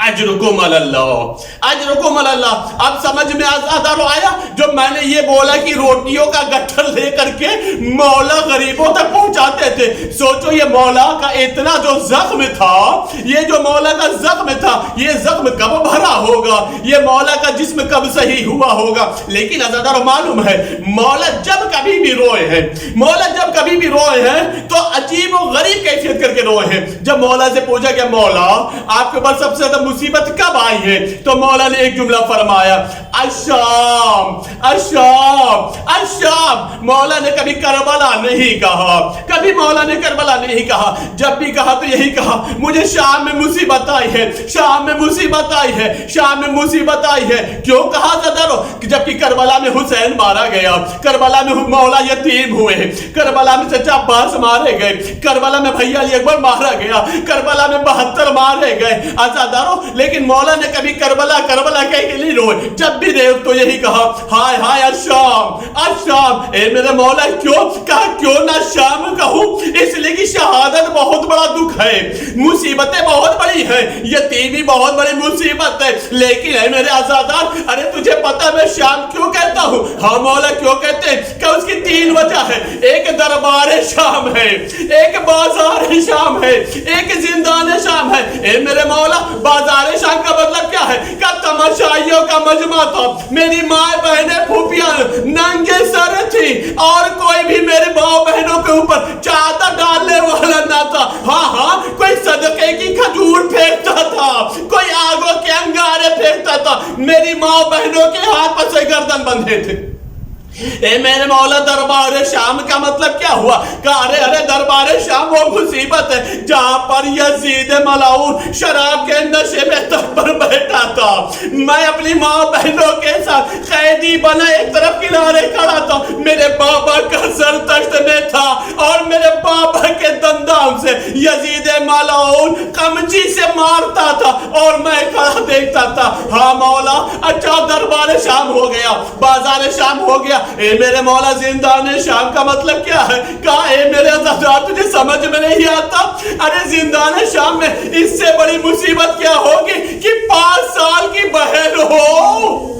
اجرکم اللہ، اجرکم اللہ. اب سمجھ میں عزاداروں آیا جو میں نے یہ بولا کہ روٹیوں کا گٹھر لے کر کے مولا غریبوں تک پہنچاتے تھے. سوچو یہ مولا کا اتنا جو زخم تھا، یہ جو مولا کا زخم تھا، یہ زخم کب بھرا ہوگا، یہ مولا کا جسم کب صحیح ہوا ہوگا. لیکن عزاداروں معلوم ہے مولا جب کبھی بھی روئے ہیں، مولا جب کبھی بھی روئے ہیں تو عجیب و غریب کیفیت کر کے روئے ہیں. جب مولا سے پوچھا کہ مولا آپ کے اوپر سب سے زیادہ مصیبت کب آئی ہے، تو مولا نے ایک جملہ فرمایا، الشام الشام الشام. مولا نے کبھی کربلا نہیں کہا, کبھی مولا نے کربلا نہیں کہا. جب بھی کہا تو یہی کہا مجھے شام میں مصیبت آئی ہے, شام میں مصیبت آئی ہے, شام میں مصیبت آئی ہے. کیوں کہا زدرو؟ جبکہ کربلا میں حسین مارا گیا, کربلا میں مولا یتیم ہوئے, کربلا میں چچا عباس مارے گئے, کربلا میں بھیا علی اکبر مارا گیا, کربلا میں 72 مارے گئے. عزادارو لیکن مولا نے کبھی کربلا کربلا کہہ کے نہیں روئے. جب بھی دیکھ تو یہی کہا ہائے ہائے الشام الشام. اے میرے مولا کیوں کہا, کیوں نہ شام کہوں؟ اس لیے کہ شہادت بہت بڑا دکھ ہے, مصیبتیں بہت بڑی ہیں, یتیمی بہت بڑی مصیبت ہے. لیکن اے میرے عزادار, ارے تجھے پتا میں شام کیوں کہتا ہوں؟ ہاں مولا کیوں کہتے ہیں؟ کہ اس کی 3 وجہ ہے. ایک دربار شام ہے, ایک بازار شام ہے, ایک زندان شام ہے. اے میرے مولا بازار شام کا مطلب کیا ہے؟ کہ تماشائیوں کا مجمع تھا. میری ماں بہنیں پھوپیاں ننگے سر تھی اور کوئی بھی میرے ماں بہنوں کے اوپر چادر ڈالنے والا نہ تھا. ہاں ہاں کوئی صدقے کی کھجور پھینکتا تھا, کوئی آگوں کے انگارے پھینکتا تھا. میری ماں بہنوں کے ہاتھ پر سے گردن بندھے تھے. اے میرے مولا دربار شام کا مطلب کیا ہوا؟ کہ ارے ارے دربار شام وہ مصیبت ہے جہاں پر یزید ملعون شراب کے نشے میں تخت پر بیٹھا تھا. میں اپنی ماں بہنوں کے ساتھ قیدی بنا ایک طرف کنارے کھڑا تھا. میرے بابا کا سر تخت میں تھا اور میرے بابا کے دندان سے یزید ملعون قمچی سے مارتا تھا اور میں کھڑا دیکھتا تھا. ہاں مولا اچھا دربار شام ہو گیا, بازار شام ہو گیا. اے میرے مولا زندان شام کا مطلب کیا ہے؟ کہا اے میرے عزیزات تجھے سمجھ میں نہیں آتا. ارے زندان شام میں اس سے بڑی مصیبت کیا ہوگی کہ 5 سال کی بہن ہو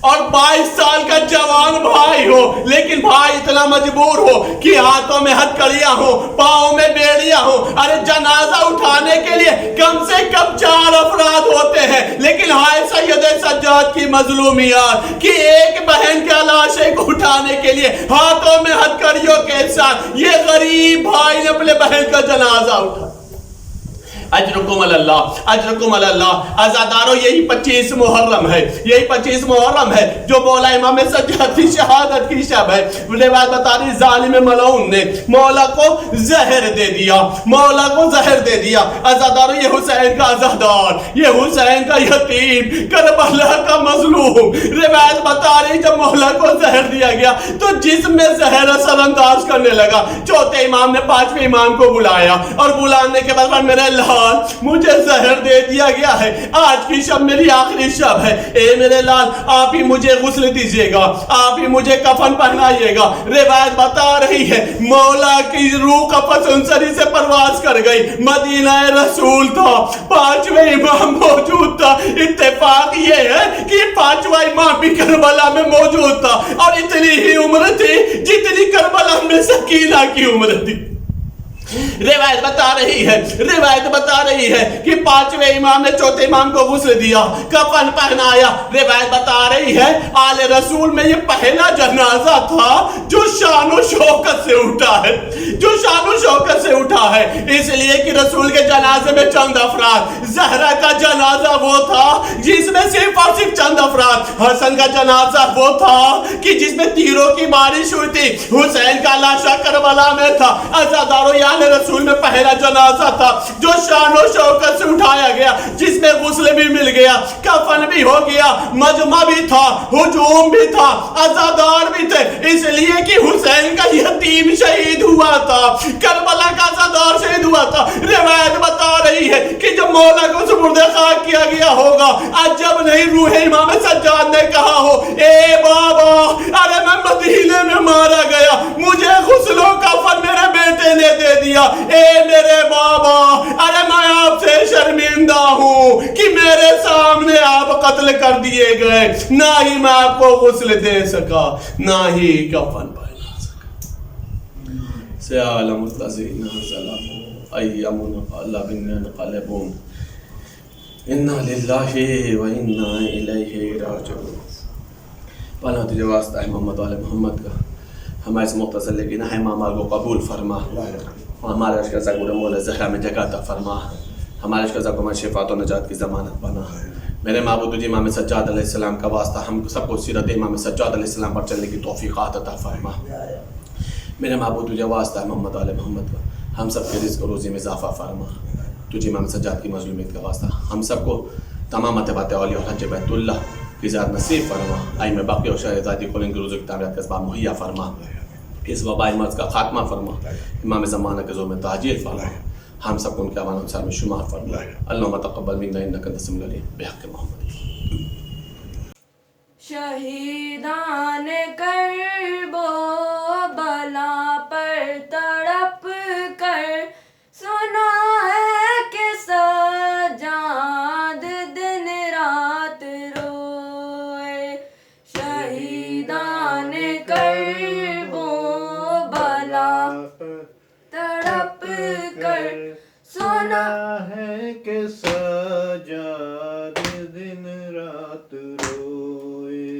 اور 22 سال کا جوان بھائی ہو, لیکن بھائی اتنا مجبور ہو کہ ہاتھوں میں ہتھکڑیاں ہو, پاؤں میں بیڑیاں ہو. ارے جنازہ اٹھانے کے لیے کم سے کم 4 افراد ہوتے ہیں, لیکن ہائے سید سجاد کی مظلومیات کہ ایک بہن کے لاشیں کو اٹھانے کے لیے ہاتھوں میں ہتھکڑیوں کے ساتھ یہ غریب بھائی نے اپنے بہن کا جنازہ اٹھا. اجرکم اللہ اجرکم اللہ. عزادارو یہی 25 محرم ہے, یہی 25 محرم ہے جو مولا امام سجاد کی شہادت کی شب ہے. روایت بتا رہی ظالم ملعون نے مولا کو زہر دے دیا, مولا کو زہر دے دیا. عزادارو یہ حسین کا عزادار, یہ حسین کا یتیم, کربلا کا مظلوم. روایت بتا رہی جب مولا کو زہر دیا گیا تو جسم میں زہر اثر انداز کرنے لگا. چوتھے امام نے 5ویں امام کو بلایا اور بلانے کے بعد میرے اللہ مجھے زہر دے دیا گیا ہے, آج کی شب میری آخری شب ہے. اے میرے لال آپ ہی مجھے غسل دیجئے گا, آپ ہی مجھے کفن پہنائیے گا. روایت بتا رہی ہے مولا کی روح کفن سنسری سے پرواز کر گئی. مدینہ رسول تھا, 5ویں امام موجود تھا. اتفاق یہ ہے کہ 5واں امام بھی کربلا میں موجود تھا اور اتنی ہی عمر تھی جتنی کربلا میں سکینہ کی عمر تھی. روایت بتا رہی ہے, روایت بتا رہی ہے کہ 5ویں امام نے چوتھے امام کو غسل دیا, کفن پہنایا. روایت بتا رہی ہے آل رسول میں یہ پہلا جنازہ تھا جو شان و شوکت سے اٹھا ہے, جو شان و شوکت سے اٹھا ہے. اس لیے کہ رسول کے جنازے میں چند افراد, زہرا کا جنازہ وہ تھا جس میں صرف اور صرف چند افراد, حسن کا جنازہ وہ تھا کہ جس میں تیروں کی بارش ہوئی تھی, حسین کا لاشا کربلا میں تھا. عزادارو یا رسول میں پہلا جنازہ تھا جو شان و شوکت سے اٹھایا گیا, جس میں غسل بھی مل گیا, کفن بھی ہو گیا, مجمع بھی تھا, ہجوم بھی تھا, عزادار بھی تھے. اس لیے کہ حسین کا یتیم شہید ہوا تھا, کربلا کا عزادار شہید ہوا تھا. روایت بتا رہی ہے کہ جب مولا کو سپرد خاک کیا گیا ہوگا, عجب نہیں روح امام سجاد نے کہا ہو اے بابا ارے میں مدینے میں مارا گیا, مجھے غسل و کفن میرے بیٹے نے دے دیا. اے میرے بابا ارے میں آپ سے شرمندہ ہوں کہ میرے سامنے آپ قتل کر دیے گئے, نہ ہی میں آپ کو غسل دے سکا, نہ ہی کفن پہنا سکا. سیعلم الذین ظلموا ای منقلب ينقلبون انا للہ و انا الیہ راجعون. پانا تجھے واسطہ ہے محمد والے محمد کا, ہمارے سے مختصر لیکن ہے ماما کو قبول فرما, ہمارے عشق ازا کو مولا زہرہ میں جگہ عطا فرما, ہمارے عشق ازا کو شفاعت و نجات کی ضمانت بنا. میرے معبود تجھے امام سجاد علیہ السلام کا واسطہ ہم سب کو سیرت امام سجاد علیہ السلام پر چلنے کی توفیقات عطا فرما. میرے معبود تجھے واسطہ ہے محمد آل محمد کا ہم سب کے رزق و روزی میں اضافہ فرما. تجھے امام سجاد کی مظلومیت کا واسطہ ہم سب کو تمام اتباعات اولیاء اور حج بیت اللہ کی زیارت نصیب فرما. ائمہ باقی اور شہزادی کلین کی روزوں کی تعمیرات کا اسباب مہیا فرما. اس وبائی مرض کا خاتمہ فرما. امام زمانہ کے زور میں تاجیل فرما. ہم سب کو ان کے امان انصار میں شمار فرما. اللہم تقبل منا انک انت السمیع العلیم بحق محمد. شہیدان کرب و بلا پر تڑپ کر سنا ہے کہ سجاد دن رات روئے. شہیدان کرب و بلا تڑپ کر سنا ہے کہ سجاد دن رات روئے.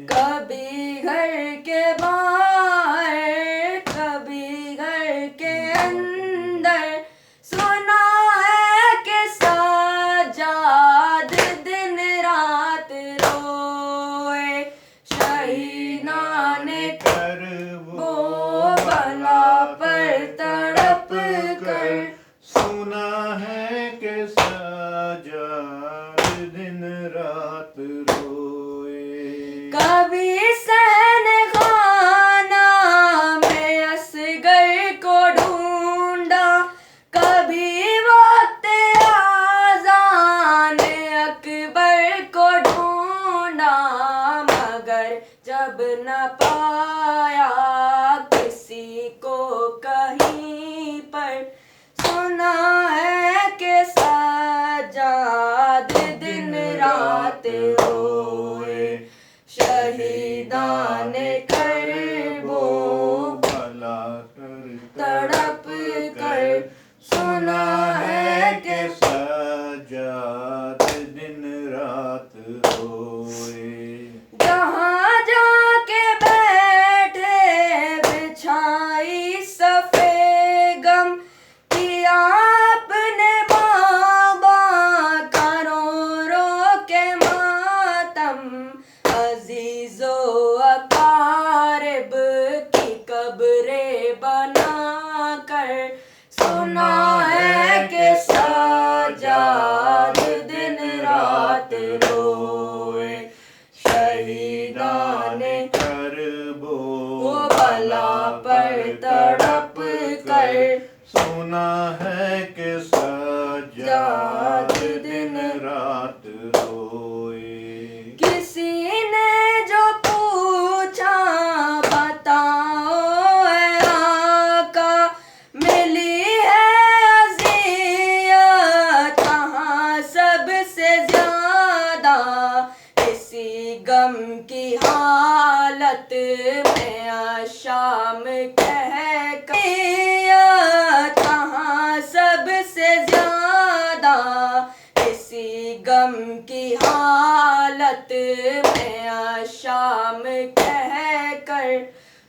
کبھی گھر کے باہر کبھی گھر کے اندر سنا ہے کہ سجاد دن رات روئے. شہیدان کرب وہ بلا پر تڑپ کر سنا ہے کہ سجاد دن رات روئے. کبھی سین خانہ میں اصغر کو ڈھونڈا کبھی وقت اذان اکبر کو ڈھونڈا مگر جب نہ پایا کسی کو کہیں پر سنا ہے کہ سجاد دن رات روئے. شہیدان کرب و بلا کر تڑپ کر سنا ہے کہ سجاد دن رات روئے. جہاں جا کے بیٹھے بچھائی صفے غم کیا اپنے بابا کا رو رو کے ماتم. عزیز و اقارب کی قبریں بنا کر سنا ہے کہ سجاد دن رات روئے. شہیدان کرب وہ بلا پر تڑپ کر سنا ہے کہ سجاد دن رات روئے. کسی نے جو پوچھا بتاؤ اے آقا ملی ہے اذیت کہاں سب سے زیادہ. اسی غم کی حالت میں شام کہہ کر کہاں سب سے زیادہ. اسی غم کی حالت میں شام کہہ کر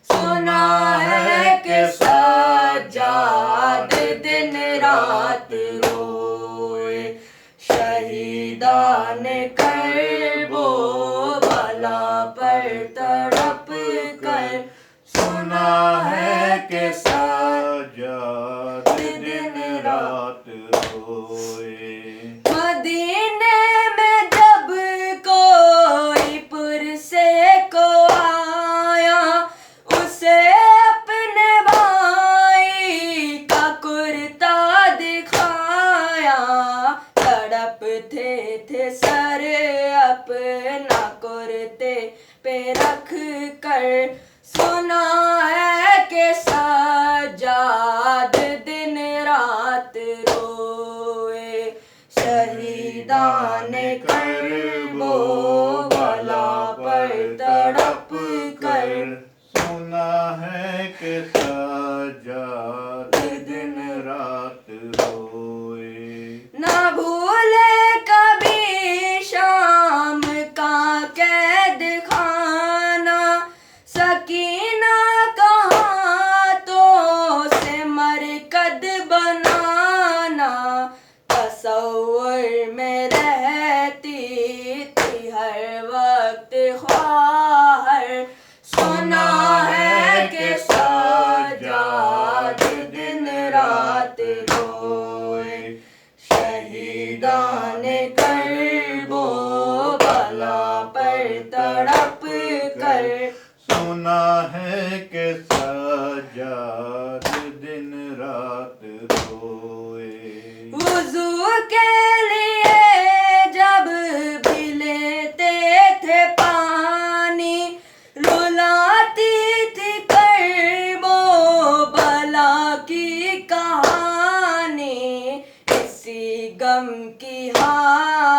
سنا ہے کہ سجاد دن رات روئے. شہیدان کرب و بلا پر تڑپ کر سنا ہے کہ سجاد دن رات روئے. مدینے میں جب کوئی پرسے کو آیا اسے اپنے بھائی کا کرتا دکھایا. تڑپتے تھے سر اپنا کرتے پہ رکھ کر سنا ہے کہ سجاد دن رات روئے. شہیدان کرب و بلا پر تڑپ کر سنا ہے کہ سجاد دن رات روئے. نہ بھولے کبھی شام کا قید خانہ سکینہ